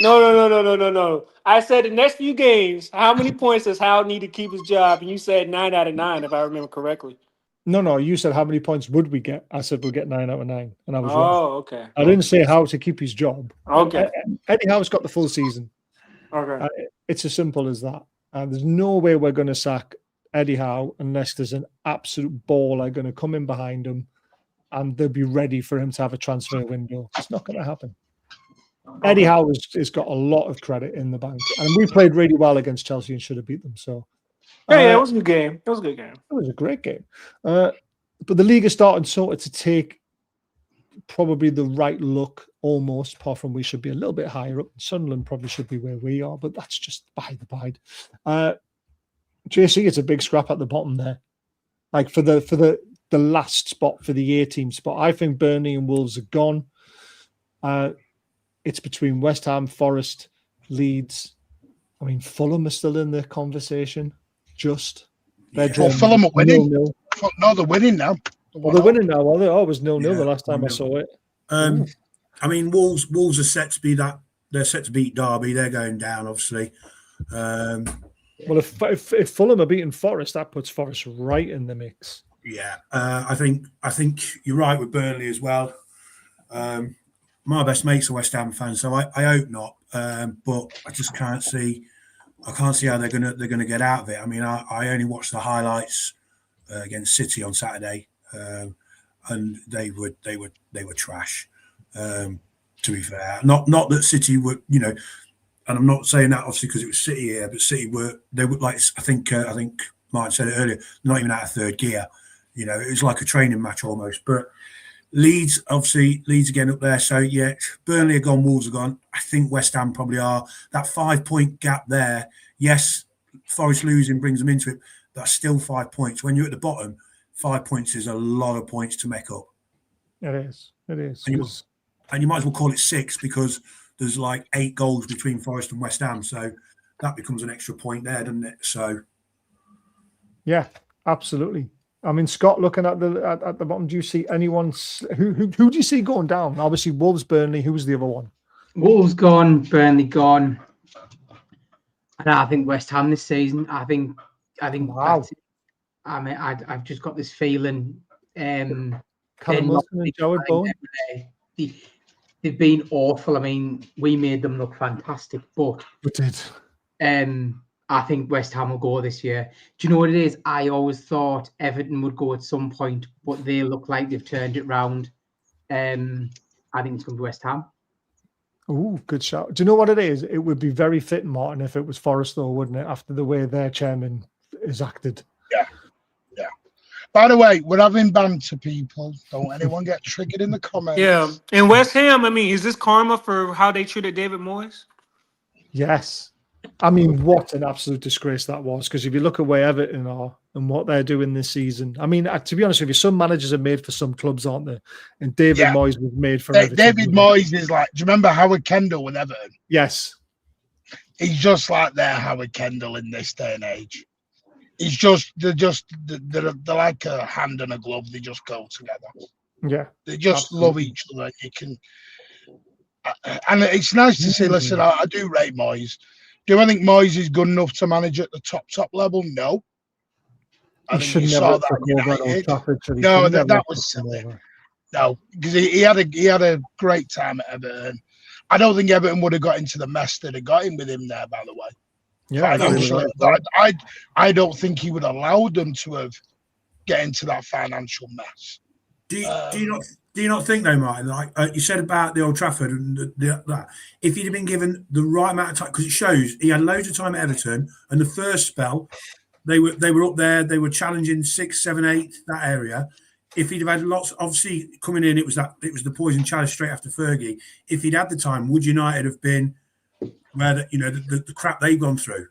No. I said the next few games, how many points does Howe need to keep his job? And you said 9 out of 9, if I remember correctly. No. You said how many points would we get? I said we'll get 9 out of 9, and I was wrong. Oh, okay. I didn't say how to keep his job. Okay. Eddie Howe's got the full season. Okay. It's as simple as that. And there's no way we're going to sack Eddie Howe unless there's an absolute baller going to come in behind him and they'll be ready for him to have a transfer window. It's not going to happen. Eddie Howe has got a lot of credit in the bank. And we played really well against Chelsea and should have beat them. So, Yeah, it was a good game. It was a good game. It was a great game. But the league is starting sort of to take probably the right look almost, apart from we should be a little bit higher up. Sunderland probably should be where we are, but that's just by the by. JC, it's a big scrap at the bottom there. Like for the last spot, for the A-team spot. I think Burnley and Wolves are gone. It's between West Ham, Forest, Leeds. I mean, Fulham are still in the conversation. Fulham are winning. 0-0. No, they're winning now. Well, they're winning now. Well, it was 0-0 the last time I saw it. I mean, Wolves are set to be that. They're set to beat Derby. They're going down, obviously. Well, if Fulham are beating Forest, that puts Forest right in the mix. Yeah, I think you're right with Burnley as well. My best mate's a West Ham fan, so I hope not. But I just can't see. I can't see how they're gonna get out of it. I mean, I only watched the highlights against City on Saturday, and they were trash. To be fair, not that City were, and I'm not saying that obviously because it was City here, but City were like I think Martin said it earlier, not even out of third gear. It was like a training match almost. But Leeds again up there. So yeah, Burnley are gone, Wolves are gone. I think West Ham probably are. That 5-point gap there. Yes, Forest losing brings them into it. That's still 5 points. When you're at the bottom, 5 points is a lot of points to make up. It is. And you might as well call it 6 because there's like 8 goals between Forest and West Ham. So that becomes an extra point there, doesn't it? So yeah, absolutely. I mean, Scott, looking at the bottom, do you see anyone who do you see going down? Obviously, Wolves, Burnley. Who was the other one? Wolves gone, Burnley gone, and I think West Ham this season. I think. Wow. That's it. I mean, I've just got this feeling. Callum Wilson and Joe Bowen. They've been awful. I mean, we made them look fantastic, but We did. I think West Ham will go this year. Do you know what it is? I always thought Everton would go at some point, but they look like they've turned it round. I think it's going to be West Ham. Ooh, good shout. Do you know what it is? It would be very fitting, Martin, if it was Forest, though, wouldn't it? After the way their chairman is acted. Yeah. By the way, we're having banter, people. Don't anyone get triggered in the comments. Yeah, and West Ham. I mean, is this karma for how they treated David Moyes? Yes. I mean, what an absolute disgrace that was. Because if you look at where Everton are and what they're doing this season, I mean, to be honest with you, some managers are made for some clubs, aren't they? And David Moyes was made for Everton. David Moyes is like, do you remember Howard Kendall with Everton? Yes. He's just like their Howard Kendall in this day and age. He's just, they're like a hand and a glove. They just go together. Yeah. They just love each other. You can, and it's nice to see, listen, I do rate Moyes. Do I think Moyes is good enough to manage at the top level? No. I think you saw that. No, that was silly. No, because he had a great time at Everton. I don't think Everton would have got into the mess that they got in with him there, by the way. Yeah, I don't think he would allow them to have get into that financial mess. Do you not think though, Martin? Like you said about the Old Trafford and that, if he'd have been given the right amount of time, because it shows he had loads of time at Everton, and the first spell they were up there, they were challenging 6, 7, 8 that area. If he'd have had lots, obviously coming in, it was the poison chalice straight after Fergie. If he'd had the time, would United have been where the crap they've gone through?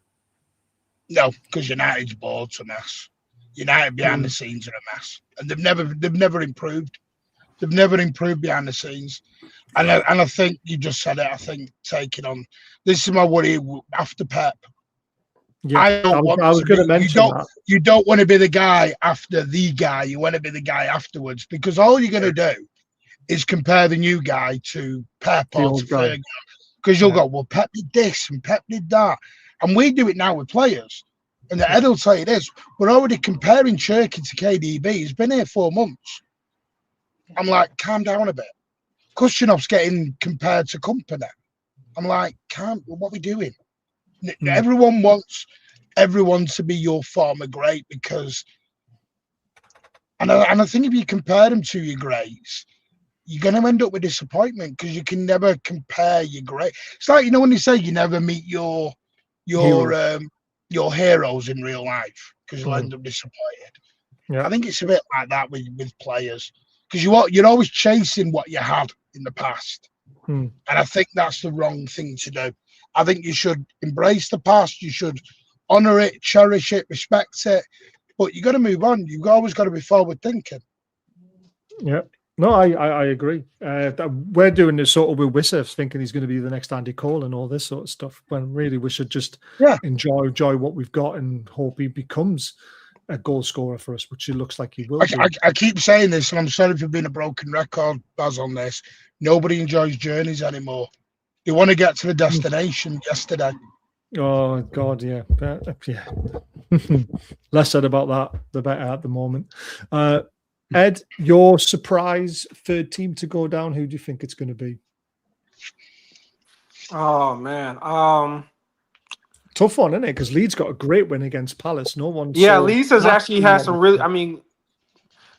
No, because United's board's a mess. United behind the scenes are a mess, and they've never improved. They've never improved behind the scenes, and I think you just said it. I think taking on this is my worry after Pep. Yeah, I was going to mention that. You don't want to be the guy after the guy. You want to be the guy afterwards, because all you're going to do is compare the new guy to Pep or to Fergie. Because you'll go, well, Pep did this and Pep did that. And we do it now with players. And Ed will tell you this, we're already comparing Cherky to KDB. He's been here 4 months. I'm like, calm down a bit. Kushtinov's getting compared to Company. I'm like, what are we doing? Everyone wants everyone to be your former great, because, and I think if you compare them to your greats, you're going to end up with disappointment, because you can never compare your great. It's like, you know, when they say you never meet your heroes in real life, because you'll end up disappointed. Yeah. I think it's a bit like that with players, because you're always chasing what you had in the past. And I think that's the wrong thing to do. I think you should embrace the past. You should honor it, cherish it, respect it. But you got to move on. You've always got to be forward thinking. Yeah. No, I agree. We're doing this sort of with Wissa's, thinking he's going to be the next Andy Cole and all this sort of stuff, when really we should just enjoy what we've got and hope he becomes a goal scorer for us, which it looks like he will. I keep saying this, and I'm sorry for being a broken record, Baz, on this. Nobody enjoys journeys anymore. They want to get to the destination yesterday. Oh, God, yeah. Yeah. Less said about that, the better at the moment. Ed, your surprise third team to go down, who do you think it's going to be? Oh, man. Tough one, isn't it? Because Leeds got a great win against Palace. No one. Yeah, Leeds has actually had some really. I mean,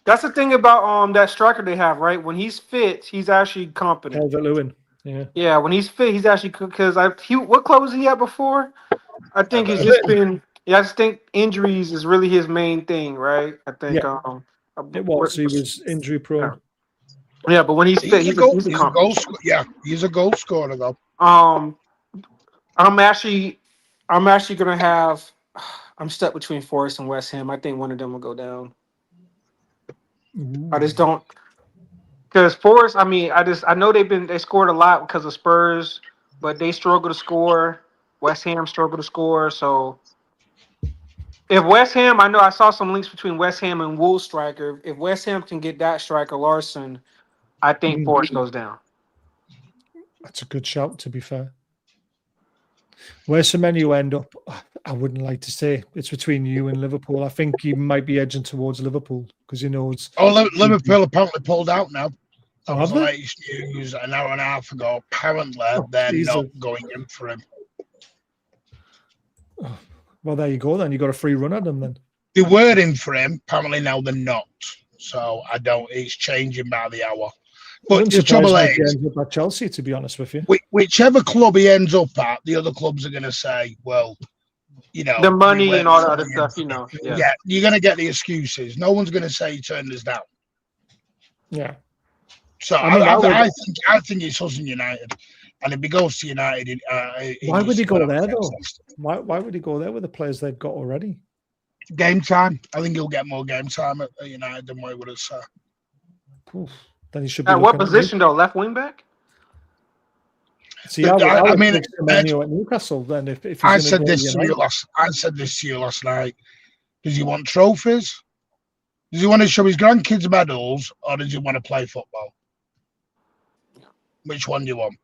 that's the thing about that striker they have, right? When he's fit, he's actually competent. Calvert-Lewin. Yeah, when he's fit, he's actually, because what club was he at before? I think he's just been. Yeah, I just think injuries is really his main thing, right? I think. Yeah. It was. He was injury prone. Yeah, but when he's fit, he's a goal scorer. Yeah, he's a goal scorer though. I'm actually gonna have. I'm stuck between Forest and West Ham. I think one of them will go down. I just don't, because Forest. I mean, I know they scored a lot because of Spurs, but they struggle to score. West Ham struggle to score. So if West Ham, I know I saw some links between West Ham and Wolves striker. If West Ham can get that striker Larson, I think Forest goes down. That's a good shout, to be fair. Where's Semenyo end up? I wouldn't like to say. It's between you and Liverpool. I think he might be edging towards Liverpool, because he knows. Oh, Liverpool apparently pulled out now. That was the latest news an hour and a half ago. Apparently, they're not going in for him. Oh, well, there you go then. You got a free run at them then. They were in for him. Apparently now they're not. So it's changing by the hour. But the trouble is, at Chelsea, to be honest with you, whichever club he ends up at, the other clubs are going to say, well, you know, the money and all that other stuff, you know. Yeah, you're going to get the excuses. No one's going to say he turned us down. Yeah. So I think it's us and United. And if he goes to United, why would he go there though? Why would he go there with the players they've got already? Game time. I think he'll get more game time at United than what he would have said. Then he should be. At what position though? Left wing back? See, I mean, at Newcastle. Then if I said this to you last night. Does he want trophies? Does he want to show his grandkids medals, or does he want to play football? Which one do you want?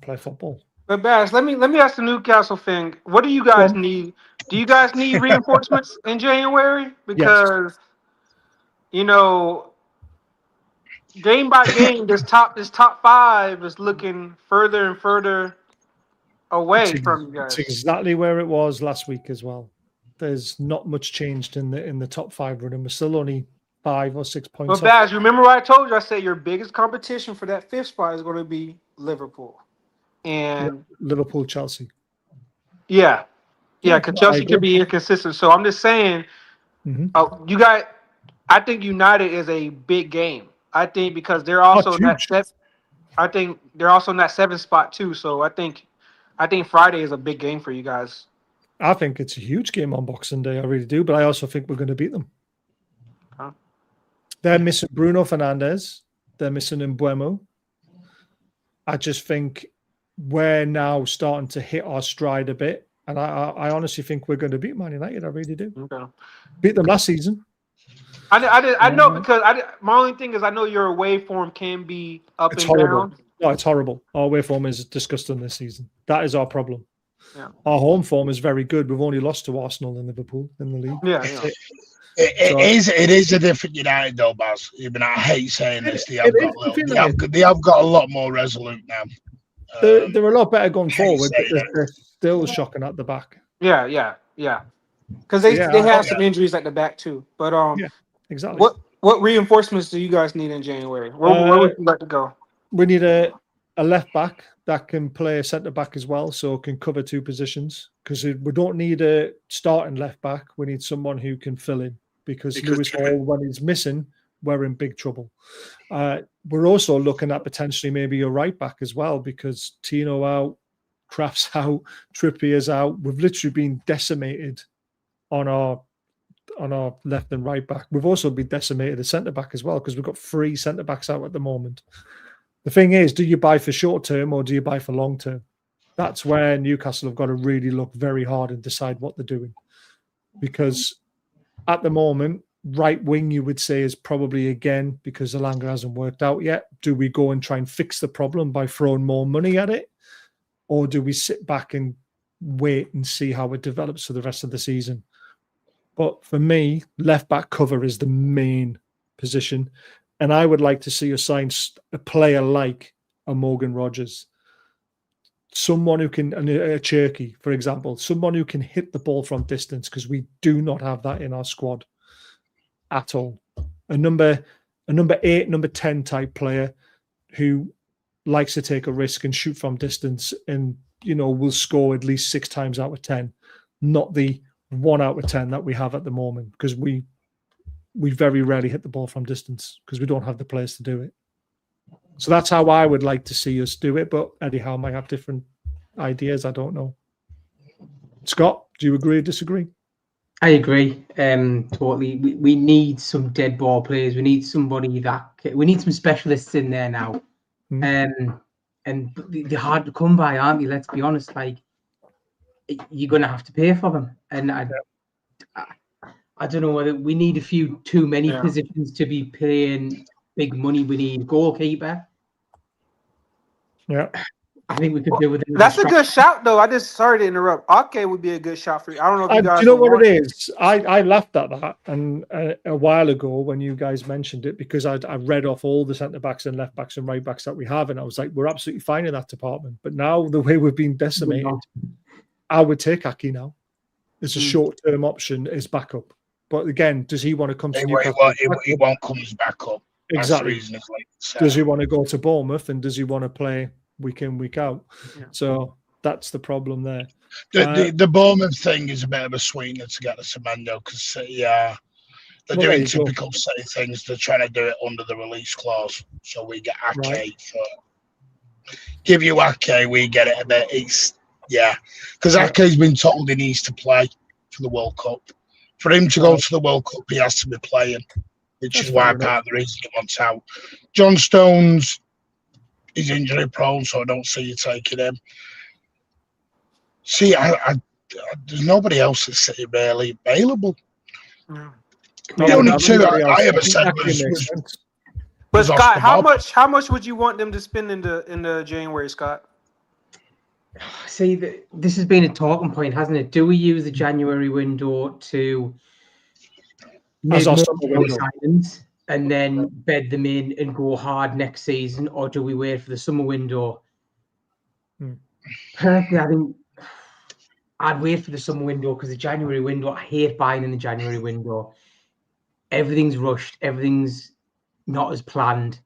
Play football. But Bass, let me ask the Newcastle thing. What do you guys need? Do you guys need reinforcements in January? Because you know, game by game, this top 5 is looking further and further away from you guys. It's exactly where it was last week as well. There's not much changed in the top 5 running. We're still only 5 or 6 points. But Baz, remember what I told you? I said your biggest competition for that 5th spot is going to be Liverpool. And Liverpool, Chelsea. Yeah, because Chelsea can be inconsistent. So I'm just saying, you guys. I think United is a big game. I think because they're also in that. I think they're also in that 7th spot too. So I think Friday is a big game for you guys. I think it's a huge game on Boxing Day. I really do, but I also think we're going to beat them. Huh? They're missing Bruno Fernandes. They're missing Mbeumo. I just think we're now starting to hit our stride a bit, and I honestly think we're going to beat Man United. I really do. Okay. Beat them last season. I know because my only thing is I know your away form can be up and down. No, it's horrible. Our away form is disgusting this season. That is our problem. Yeah. Our home form is very good. We've only lost to Arsenal and Liverpool in the league. Yeah. It is a different United though, Baz. Even I hate saying this. They have got a lot more resolute now. They're a lot better going forward, but they're still shocking at the back. Yeah. Because they have some injuries at the back too. But exactly. What reinforcements do you guys need in January? Where would you like to go? We need a left back that can play centre back as well, so can cover 2 positions. Because we don't need a starting left back. We need someone who can fill in. Because Lewis Hall, when he's missing, we're in big trouble. We're also looking at potentially maybe a right back as well, because Tino out, Kraft's out, Trippier's out. We've literally been decimated on our left and right back. We've also been decimated at centre back as well, because we've got 3 centre backs out at the moment. The thing is, do you buy for short term or do you buy for long term? That's where Newcastle have got to really look very hard and decide what they're doing. Because at the moment, right wing, you would say, is probably, again, because Elanga hasn't worked out yet. Do we go and try and fix the problem by throwing more money at it? Or do we sit back and wait and see how it develops for the rest of the season? But for me, left back cover is the main position. And I would like to see us sign a player like a Morgan Rogers. Someone who can, a Cherky, for example, someone who can hit the ball from distance, because we do not have that in our squad at all. A number 8, number 10 type player who likes to take a risk and shoot from distance and, will score at least 6 times out of 10, not the 1 out of 10 that we have at the moment, because we very rarely hit the ball from distance because we don't have the players to do it. So that's how I would like to see us do it. But Eddie Howe might have different ideas. I don't know. Scott, do you agree or disagree? I agree. Totally. We need some dead ball players. We need somebody we need some specialists in there now. And they're hard to come by, aren't they? Let's be honest. Like, you're going to have to pay for them. And I don't know whether we need too many positions to be paying big money. We need goalkeeper. Yeah. I think we could do with it. That's a good shout, though. Sorry to interrupt. Ake would be a good shot for you. I don't know if you guys. Do you know what it is? I laughed at that and a while ago when you guys mentioned it, because I read off all the centre backs and left backs and right backs that we have, and I was like, we're absolutely fine in that department. But now the way we've been decimated, I would take Ake now. It's a short-term option as backup. But again, does he want to come to Newcastle? He won't come as backup. Exactly. That's the reason Does he want to go to Bournemouth and does he want to play week in, week out? Yeah. So that's the problem there. The Bournemouth thing is a bit of a sweetener to get the Semenyo because they're doing typical City things. They're trying to do it under the release clause, so we get Ake. Right. Give you Ake, we get it a bit. Because Ake's been told he needs to play for the World Cup. For him to go to the World Cup, he has to be playing, which is why part of the reason he wants out. John Stones is injury prone, so I don't see you taking him. See, there's nobody else at City really available. Yeah. The only two I ever said was But Scott, how much would you want them to spend in the January, Scott? See, this has been a talking point, hasn't it? Do we use the January window to make more signings and then bed them in and go hard next season, or do we wait for the summer window? Personally, I think I'd wait for the summer window because the January window, I hate buying in the January window. Everything's rushed. Everything's not as planned.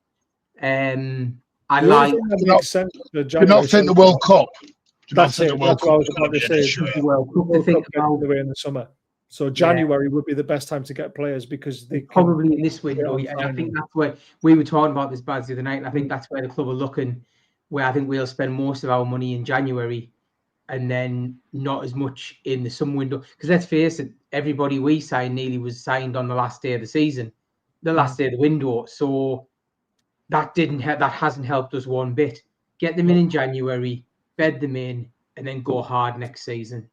I like. You're not think the World Cup. That's it. That's what I was about to say. The World Cup think about the way in the summer. So January would be the best time to get players because they probably in this window. And I think that's where we were talking about this Baz the other night. And I think that's where the club are looking, where I think we'll spend most of our money in January and then not as much in the summer window. Because let's face it, everybody we signed nearly was signed on the last day of the season, the last day of the window. So that hasn't helped us one bit. Get them in January, bed them in, and then go hard next season.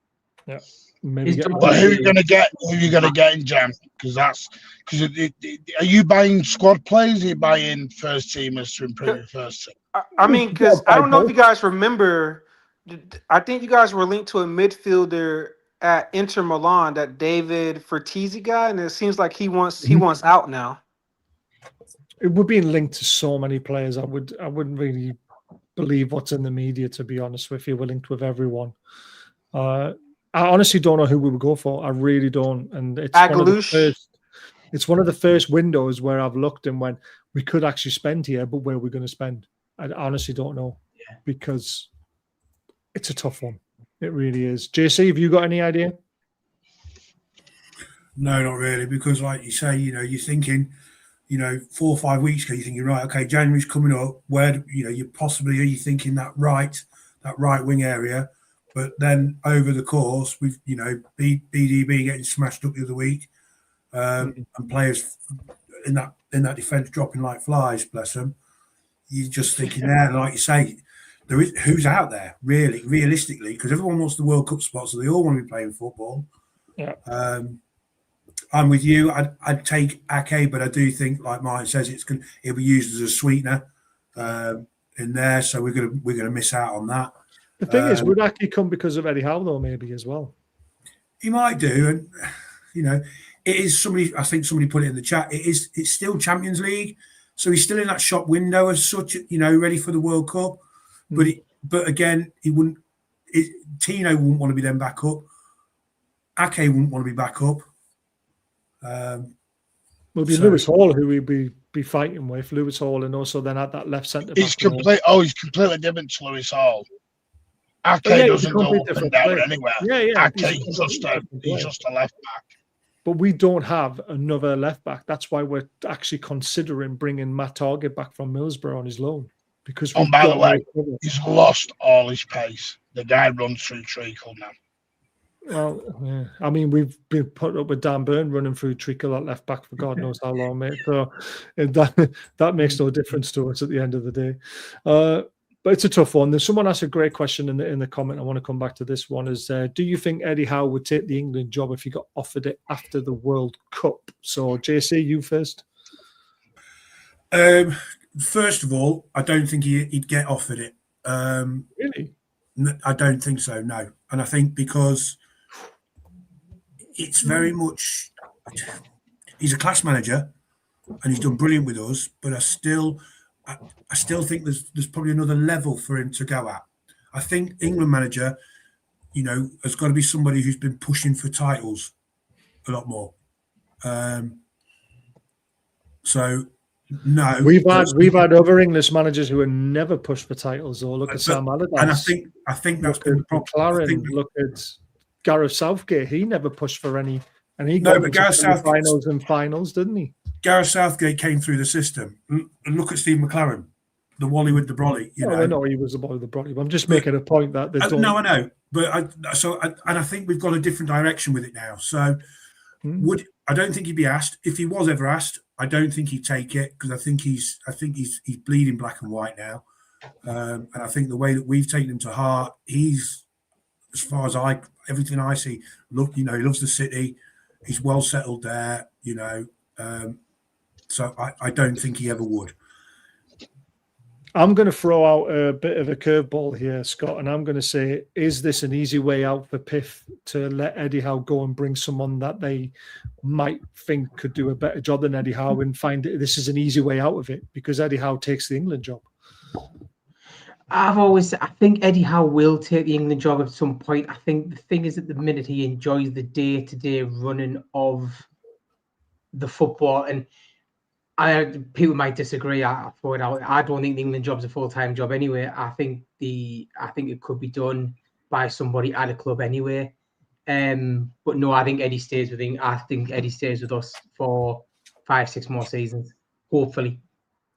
Yeah. But who are you going to get? Who are you going to get in Jan? Because are you buying squad players? Or are you buying first teamers to improve your first team? I mean, because I don't know if you guys remember. I think you guys were linked to a midfielder at Inter Milan, that David Fertizzi guy, and it seems like he wants out now. We're being linked to so many players. I wouldn't really believe what's in the media, to be honest with you. We're linked with everyone. I honestly don't know who we would go for. I really don't. And it's one of the first windows where I've looked and went, we could actually spend here, but where are we going to spend? I honestly don't know because it's a tough one. It really is. JC, have you got any idea? No, not really, because like you say, you're thinking, 4 or 5 weeks ago, you're thinking, right, okay, January's coming up. Where, you possibly are you thinking that right wing area. But then over the course, we've, BDB getting smashed up the other week, and players in that defence dropping like flies, bless them. You're just thinking there, like you say, who's out there, realistically, because everyone wants the World Cup spot, so they all want to be playing football. Yeah. I'm with you. I'd take Ake, but I do think, like Martin says, it'll be used as a sweetener in there, so we're gonna miss out on that. The thing is, would Ake come because of Eddie Howe, though, maybe as well? He might do, and it is somebody. I think somebody put it in the chat. It's still Champions League, so he's still in that shop window as such. Ready for the World Cup, but again, he wouldn't. Tino wouldn't want to be then back up. Ake wouldn't want to be back up. Will be Lewis Hall who we'd be fighting with. Lewis Hall, and also then at that left centre. He's completely different to Lewis Hall. Ake doesn't go up and down anywhere. Yeah. He's just a left back. But we don't have another left back. That's why we're actually considering bringing Matt Target back from Middlesbrough on his loan. Because by the way, he's lost all his pace. The guy runs through treacle now. Well, yeah. I mean, we've been put up with Dan Burn running through treacle at left back for God knows how long, mate. So that makes no difference to us at the end of the day. But it's a tough one. There's someone asked a great question in the comment. I want to come back to this one. Is do you think Eddie Howe would take the England job if he got offered it after the World Cup? So, JC, you first. First of all, I don't think he'd get offered it. Really? I don't think so, no. And I think because it's very much... He's a class manager and he's done brilliant with us, but I still think there's probably another level for him to go at. I think England manager, has got to be somebody who's been pushing for titles a lot more. So No, we've had other English managers who have never pushed for titles. Or look at Sam Allardyce, and I think that's been the problem. McLaren, look at Gareth Southgate. He never pushed for any, and he No, got but into Gareth Southgate- finals and finals, didn't he? Gareth Southgate came through the system. And look at Steve McLaren, the Wally with the brolly. I know he was the boy with the brolly. But I'm just making a point that they don't. No, I know, but I think we've gone a different direction with it now. So I don't think he'd be asked. If he was ever asked, I don't think he'd take it, because I think he's bleeding black and white now. And I think the way that we've taken him to heart, he's, as far as everything I see, look, he loves the city. He's well settled there, so I don't think he ever would. I'm going to throw out a bit of a curveball here, Scott, and I'm going to say, is this an easy way out for PIF to let Eddie Howe go and bring someone that they might think could do a better job than Eddie Howe, and find this is an easy way out of it because Eddie Howe takes the England job? I think Eddie Howe will take the England job at some point. I think the thing is, at the minute, he enjoys the day-to-day running of the football, and people might disagree. I don't think the England job's a full-time job anyway. I think it could be done by somebody at a club anyway. But no, I think Eddie stays with us for 5-6 more seasons, hopefully.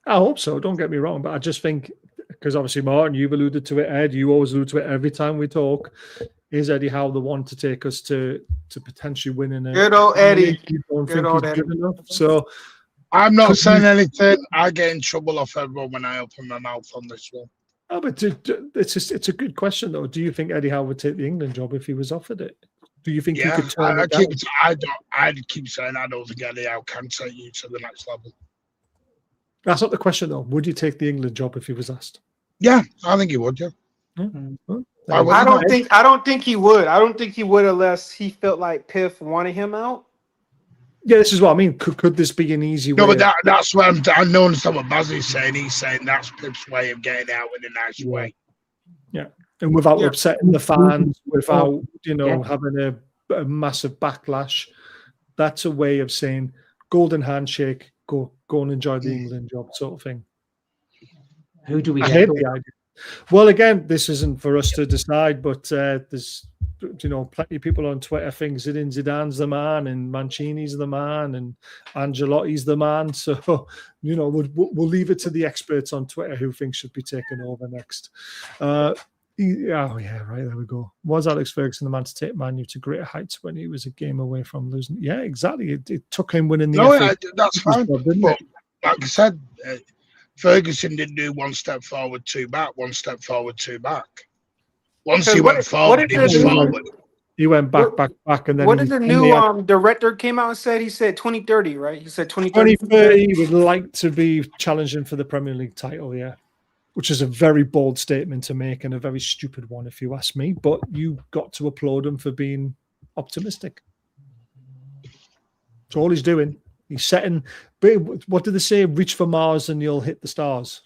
I hope so. Don't get me wrong, but I just think, because obviously, Martin, you've alluded to it, Ed, you always allude to it every time we talk. Is Eddie Howe the one to take us to potentially winning a good old Eddie? You don't think he's good enough? So I'm not saying anything. I get in trouble off everyone when I open my mouth on this one. Oh, but it's a good question though. Do you think Eddie Howe would take the England job if he was offered it? Do you think he could turn it down? I'd keep saying I don't think Eddie Howe can take you to the next level. That's not the question though. Would you take the England job if he was asked? Yeah, I think he would. Yeah. Well, I don't think he would. I don't think he would unless he felt like PIF wanted him out. Yeah, this is what I mean. Could this be an easy way? No, but that's what I know. Understand what Bazzy's saying. He's saying that's PIF's way of getting out in a nice way. Yeah, and without upsetting the fans, without having a massive backlash. That's a way of saying golden handshake. Go and enjoy the England job, sort of thing. Who do we I get? hate the idea. Well, again, this isn't for us to decide, but there's plenty of people on Twitter think Zinedine Zidane's the man, and Mancini's the man, and Ancelotti's the man. So we'll leave it to the experts on Twitter who think should be taken over next. Right, there we go. Was Alex Ferguson the man to take Man U to greater heights when he was a game away from losing? Yeah, exactly. It took him winning the FA. That's fine. But like I said, Ferguson didn't do one step forward, two back, one step forward, two back. Once he went forward, he was forward. He went back, and then what did the new director came out and said? He said 2030, right? He said 2030. 2030 he would like to be challenging for the Premier League title, yeah. Which is a very bold statement to make and a very stupid one, if you ask me. But you got to applaud him for being optimistic. That's all he's doing. He's setting. What did they say? Reach for Mars and you'll hit the stars.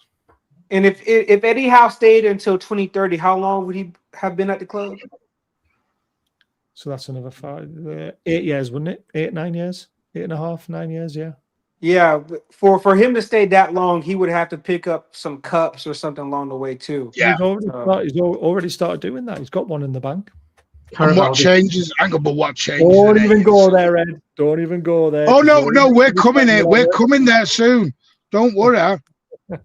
And if Eddie Howe stayed until 2030, how long would he have been at the club? So that's another 8 years, wouldn't it? 8, 9 years, 8.5, 9 years, yeah. Yeah, for him to stay that long, he would have to pick up some cups or something along the way too. Yeah, he's already started doing that. He's got one in the bank. And what changes? What changes? Don't even go there, Ed. Don't even go there. Oh no, we're coming here. We're coming there soon. Don't worry. I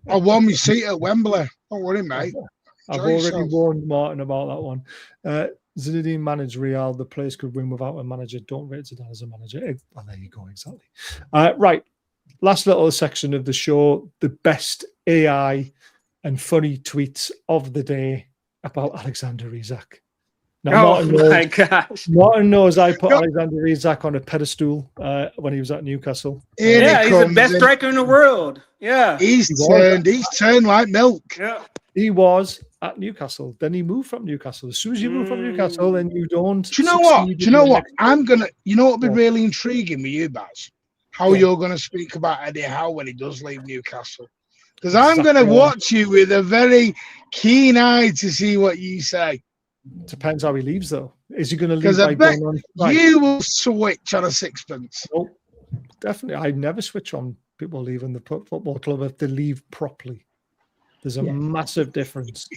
won my seat at Wembley. Don't worry, mate. I've already warned Martin about that one. Zinedine managed Real. The players could win without a manager. Don't rate Zidane as a manager. Well, there you go. Exactly. Right. Last little section of the show, the best AI and funny tweets of the day about Alexander Isak. Now, Martin knows I put Alexander Isak on a pedestal when he was at Newcastle. He's the best striker in the world. Yeah. He's turned like milk. Yeah. He was at Newcastle. Then he moved from Newcastle. As soon as you move from Newcastle and you don't. Do you know what? It'll be really intriguing with you, Baz? How you're going to speak about Eddie Howe when he does leave Newcastle. Because I'm going to watch you with a very keen eye to see what you say. Depends how he leaves, though. Is he going to leave? Because I bet you will switch on a sixpence. Nope. definitely. I never switch on people leaving the football club if they leave properly. There's a massive difference,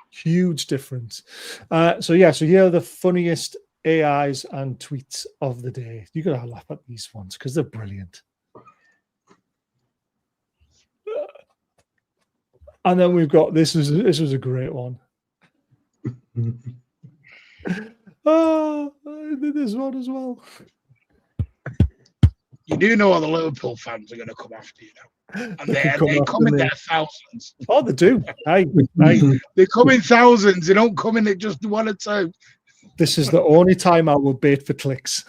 huge difference. So here are the funniest AIs and tweets of the day. You gotta laugh at these ones because they're brilliant. And then we've got this was a great one. Oh, I did this one as well. You do know all the Liverpool fans are going to come after you now. And they come in their thousands. Oh, they do. Hey. They come in thousands. They don't come in at just one or two. This is the only time I will bait for clicks.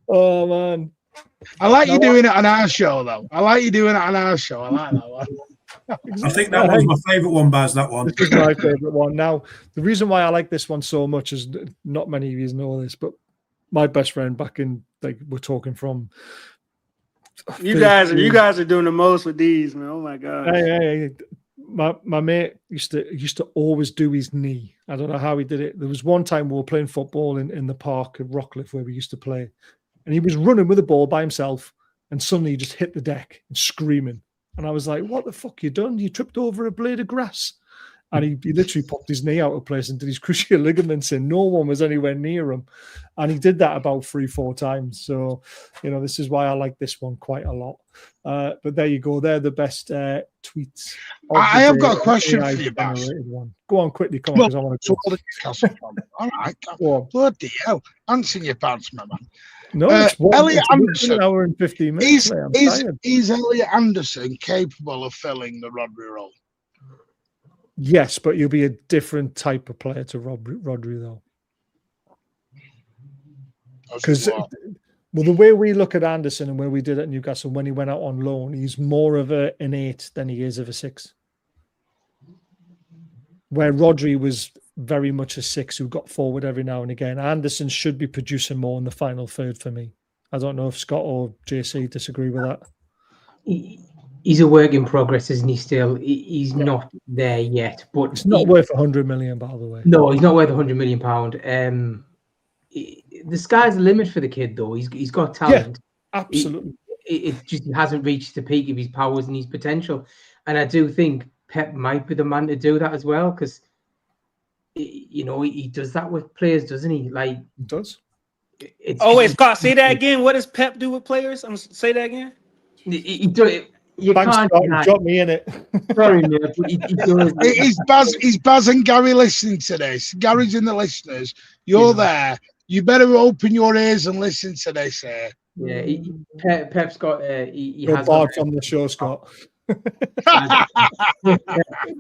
Oh, man. I like you doing it on our show, though. I like you doing it on our show. I like that one. I think that was my favourite one, Baz, that one. This is my favourite one. Now, the reason why I like this one so much is not many of you know this, but my best friend back in, we're talking from... You guys are doing the most with these, man. Oh, my God. Hey. My mate used to always do his knee. I don't know how he did it. There was one time we were playing football in the park at Rockcliffe where we used to play, and he was running with the ball by himself, and suddenly he just hit the deck and screaming. And I was like, "What the fuck you done? You tripped over a blade of grass." And he literally popped his knee out of place and did his cruciate ligaments in. No one was anywhere near him. And he did that about 3-4 times. So, this is why I like this one quite a lot. But there you go. They're the best tweets. I have got a question for you, Bass. Go on quickly. Come on, because I want to talk. All right. Bloody hell. Answering your pants, my man. No, Elliot Anderson. An hour and 15 minutes. Is Elliot Anderson capable of filling the Rodri role? Yes, but you'll be a different type of player to Rodri, though. Because, the way we look at Anderson and where we did at Newcastle when he went out on loan, he's more of an 8 than he is of a 6. Where Rodri was very much a 6 who got forward every now and again. Anderson should be producing more in the final third for me. I don't know if Scott or JC disagree with that. He's a work in progress, isn't he? Still, he's not there yet. But it's not worth 100 million, by the way. No, he's not worth 100 million pound. The sky's the limit for the kid, though. He's got talent. Yeah, absolutely. It just hasn't reached the peak of his powers and his potential. And I do think Pep might be the man to do that as well, because he does that with players, doesn't he? Like he does. Wait, Scott, say that again. What does Pep do with players? Say that again. He does it. You Thanks, can't Scott, drop me in it. Sorry, mate, but he does. Is Baz and Gary listening to this? Gary's in the listeners. You're there. You better open your ears and listen to this. Yeah, Pep's got. He has barred got, from the show, Scott.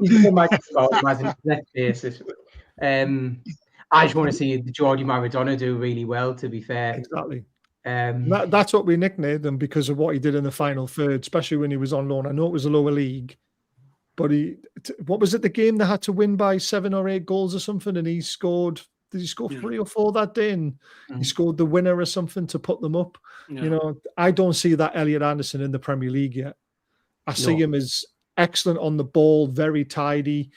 He's a microphone as a net basis. I just want to see the Geordie Maradona do really well. To be fair, exactly. That's what we nicknamed him because of what he did in the final third, especially when he was on loan. I know it was a lower league, but what was it? The game they had to win by 7 or 8 goals or something, and he scored. Did he score 3 or 4 that day? And he scored the winner or something to put them up. Yeah. I don't see that Elliot Anderson in the Premier League yet. I see him as excellent on the ball, very tidy,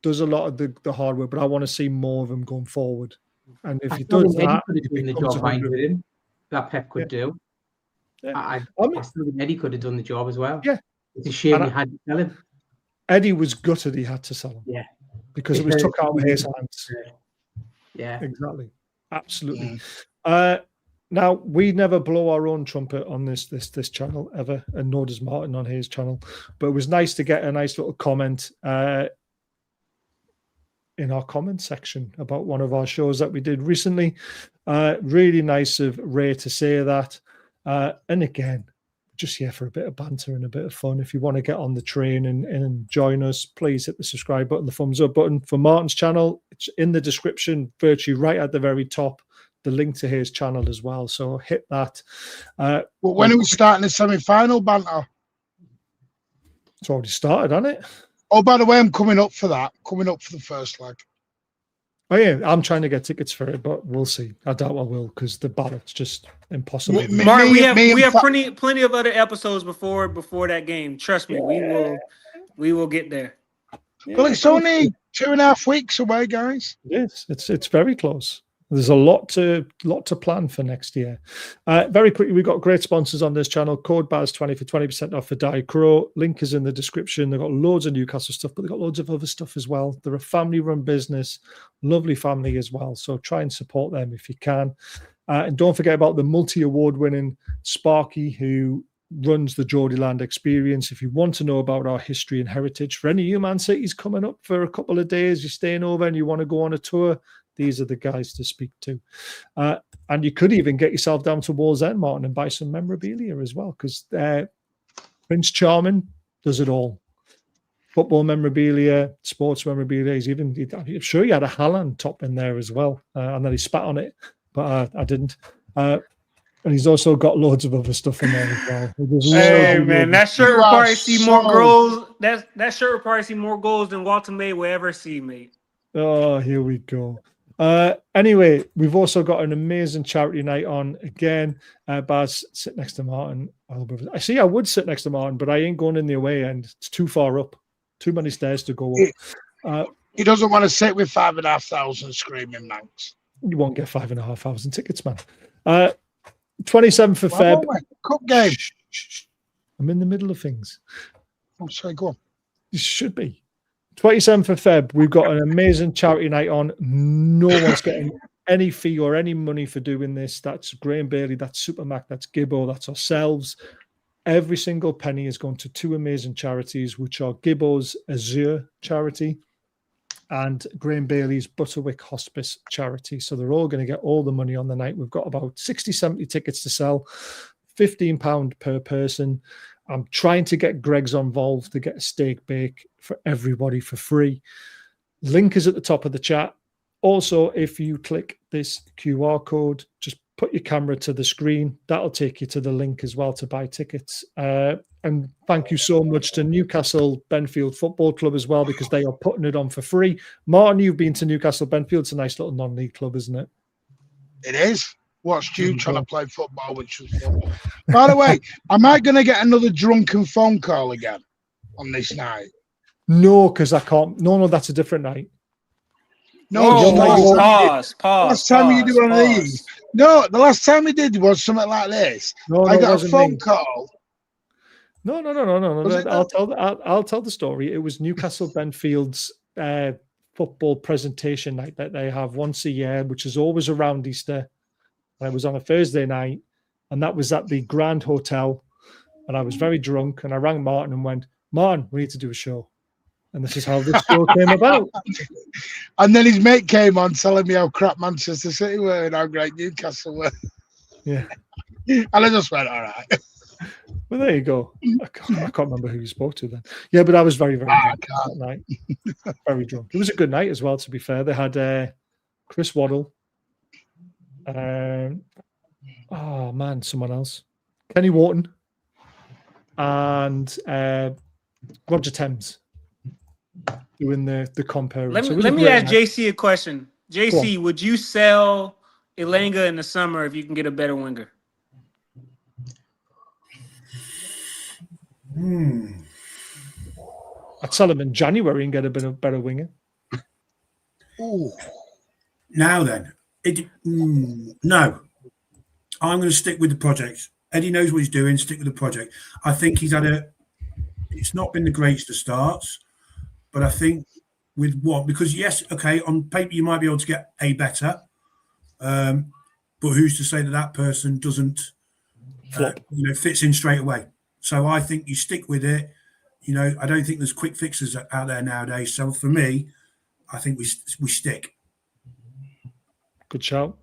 does a lot of the hard work, but I want to see more of him going forward. And if he does that, that Pep could do. Yeah. I still think Eddie could have done the job as well. Yeah. It's a shame he had to sell him. Eddie was gutted he had to sell him. Yeah. Because it was took out of his hands. Yeah. Exactly. Absolutely. Now, we never blow our own trumpet on this channel ever, and nor does Martin on his channel. But it was nice to get a nice little comment in our comment section about one of our shows that we did recently. Really nice of Ray to say that. And again, just here for a bit of banter and a bit of fun. If you want to get on the train and join us, please hit the subscribe button, the thumbs up button for Martin's channel. It's in the description, virtually right at the very top, the link to his channel as well. So hit that. Well, when are we starting the semi-final banter? It's already started, hasn't it? Oh, by the way, I'm coming up for that. Coming up for the first leg. Oh yeah, I'm trying to get tickets for it, but we'll see. I doubt I will because the ballot's just impossible. Mark, we have plenty of other episodes before that game. Trust me, we will get there. Well, it's only 2.5 weeks away, guys. Yes, it's very close. There's a lot to plan for next year. Very quickly, we've got great sponsors on this channel. Code BAZ20 for 20% off for Die Crow. Link is in the description. They've got loads of Newcastle stuff, but they've got loads of other stuff as well. They're a family-run business, lovely family as well. So try and support them if you can. And don't forget about the multi-award-winning Sparky, who runs the Geordieland Experience. If you want to know about our history and heritage, for any of you Man City's coming up for a couple of days, you're staying over and you want to go on a tour, these are the guys to speak to. And you could even get yourself down to Wallsend, Martin, and buy some memorabilia as well, because Prince Charming does it all. Football memorabilia, sports memorabilia. I'm sure he had a Haaland top in there as well. And then he spat on it, but I didn't. And he's also got loads of other stuff in there as well. Hey man, that shirt will probably see more goals. That shirt will probably see more goals than Walter May will ever see, mate. Oh, here we go. Anyway, we've also got an amazing charity night on again. Baz, sit next to Martin. I see I would sit next to Martin, but I ain't going in the away end. It's too far up. Too many stairs to go up. He doesn't want to sit with 5,500 screaming Manx. You won't get 5,500 tickets, man. 27th of Feb. Cup game. I'm in the middle of things. I'm sorry, go on. You should be. 27th of Feb, we've got an amazing charity night on. No one's getting any fee or any money for doing this. That's Graham Bailey, that's Supermac, that's Gibbo, that's ourselves. Every single penny is going to two amazing charities, which are Gibbo's Azure charity and Graham Bailey's Butterwick Hospice charity. So they're all going to get all the money on the night. We've got about 60, 70 tickets to sell, £15 per person. I'm trying to get Greg's involved to get a steak bake for everybody for free. Link is at the top of the chat. Also, if you click this QR code, just put your camera to the screen. That'll take you to the link as well to buy tickets. And thank you so much to Newcastle Benfield Football Club as well, because they are putting it on for free. Martin, you've been to Newcastle Benfield. It's a nice little non-league club, isn't it? It is. Watched you trying to play football, which was fun. By the way, am I going to get another drunken phone call again on this night? No, because I can't. No, that's a different night. No, pause. Last time you did one of these. No, the last time we did was something like this. No, I got a phone call. No. I'll tell the story. It was Newcastle Benfield's football presentation night that they have once a year, which is always around Easter. And it was on a Thursday night, and that was at the Grand Hotel. And I was very drunk, and I rang Martin and went, Martin, we need to do a show. And this is how this show came about. And then his mate came on telling me how crap Manchester City were and how great Newcastle were. Yeah. And I just went, all right. Well, there you go. I can't remember who you spoke to then. Yeah, but I was very, very drunk that night. Very drunk. It was a good night as well, to be fair. They had Chris Waddle. Someone else. Kenny Wharton. And Roger Thames doing the compare. Let me ask JC a question. JC, would you sell Elanga in the summer if you can get a better winger? I'd sell him in January and get a bit of better winger. Ooh. Now then, no. I'm going to stick with the project. Eddie knows what he's doing. Stick with the project. I think he's had it's not been the greatest of starts, but I think with what, because yes, okay, on paper you might be able to get a better, but who's to say that person doesn't, fits in straight away? So I think you stick with it. I don't think there's quick fixes out there nowadays. So for me, I think we stick. Good shout.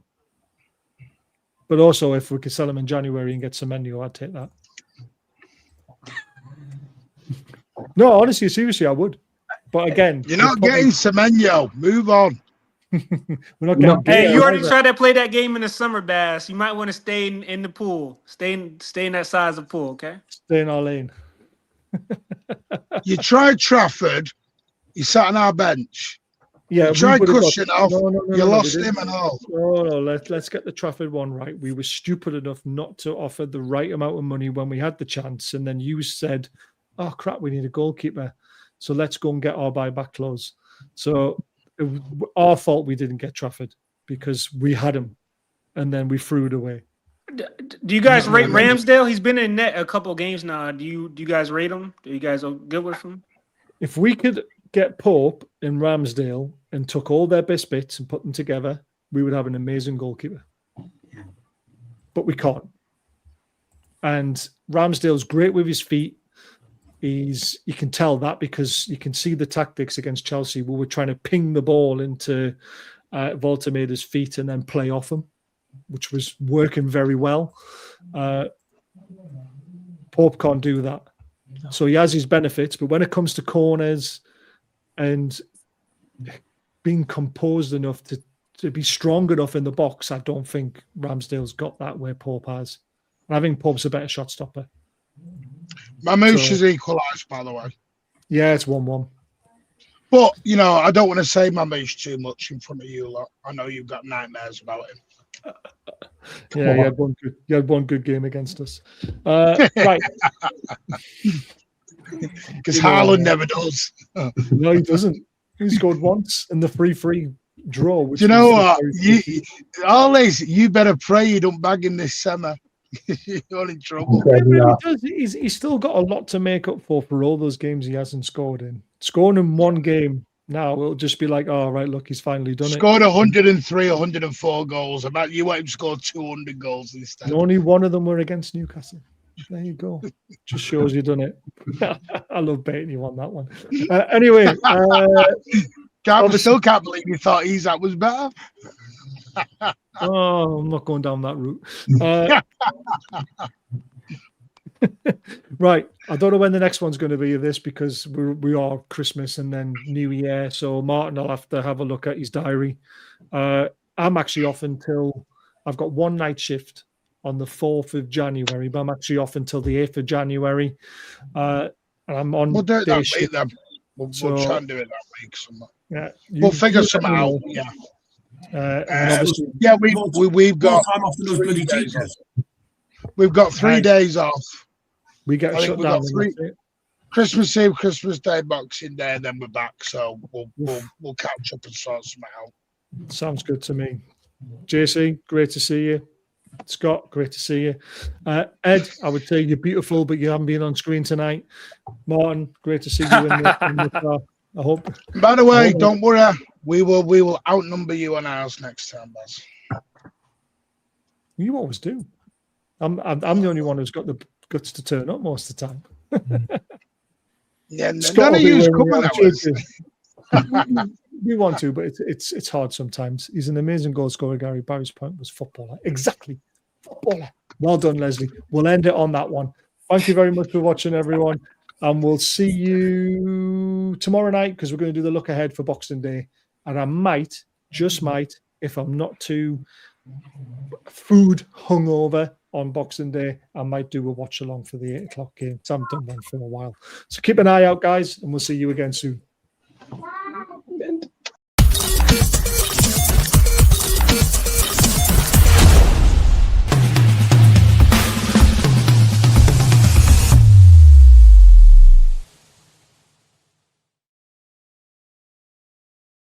But also, if we could sell him in January and get some menu, I'd take that. No, honestly, seriously, I would. But again, you're not getting Semenyo. Move on. We're not getting. Hey, you already tried to play that game in the summer, Bass. You might want to stay in the pool. Stay in that size of pool, okay? Stay in our lane. You tried Trafford. You sat on our bench. Yeah, you tried Cushion off. You lost him and all. No, let's get the Trafford one right. We were stupid enough not to offer the right amount of money when we had the chance, and then you said, "Oh crap, we need a goalkeeper, so let's go and get our buyback clause." So our fault we didn't get Trafford. because we had him and then we threw it away. Do you guys rate Ramsdale? He's been in net a couple of games now. Do you guys rate him? Do you guys are good with him? If we could get Pope and Ramsdale and took all their best bits and put them together, we would have an amazing goalkeeper. Yeah. But we can't. And Ramsdale's great with his feet. You can tell that because you can see the tactics against Chelsea where we're trying to ping the ball into Voltemader's feet and then play off him, which was working very well. Pope can't do that. So he has his benefits, but when it comes to corners and being composed enough to be strong enough in the box, I don't think Ramsdale's got that where Pope has. And I think Pope's a better shot stopper. Mamouche is equalised, by the way. Yeah, it's 1-1. But, you know, I don't want to say Mamouche too much in front of you lot. I know you've got nightmares about him. Yeah, he had one good game against us. Right. Because Haaland never does. No, he doesn't. He scored once in the 3-3 draw. Do you know what? You better pray you don't bag him this summer. You're in trouble. He's still got a lot to make up for all those games he hasn't scored in. Scoring in one game now, it'll just be like, oh, right, look, he's finally done Scored 103, 104 goals. About you want him to score 200 goals instead. And only one of them were against Newcastle. There you go. Just shows you've done it. I love baiting you on that one. Anyway. I still can't believe you thought Isak was better. Oh, I'm not going down that route. Right. I don't know when the next one's going to be of this because we are Christmas and then New Year. So Martin will have to have a look at his diary. I'm actually off until I've got one night shift on the 4th of January, but I'm actually off until the 8th of January. And I'm on we'll do it that shift. week then. We'll try and do it that week. Yeah, we'll figure something out. Yeah. We've got time off for those bloody teachers. We've got 3 days off. We get shut down. Christmas Eve, Christmas Day, Boxing Day, and then we're back. So we'll catch up and sort something out. Sounds good to me. JC, great to see you. Scott, great to see you. Ed, I would say you're beautiful, but you haven't been on screen tonight. Martin, great to see you in the car. I hope. By the way, don't worry. We will outnumber you on ours next time, Baz. You always do. I'm the only one who's got the guts to turn up most of the time. Yeah, none of you's coming at us. We want to, but it's hard sometimes. He's an amazing goal scorer. Gary Barry's point was footballer. Exactly. Footballer. Well done, Leslie. We'll end it on that one. Thank you very much for watching, everyone. And we'll see you tomorrow night because we're going to do the look ahead for Boxing Day. And I might, just might, if I'm not too food hungover on Boxing Day, I might do a watch along for the 8 o'clock game. So I haven't done one for a while. So keep an eye out, guys, and we'll see you again soon.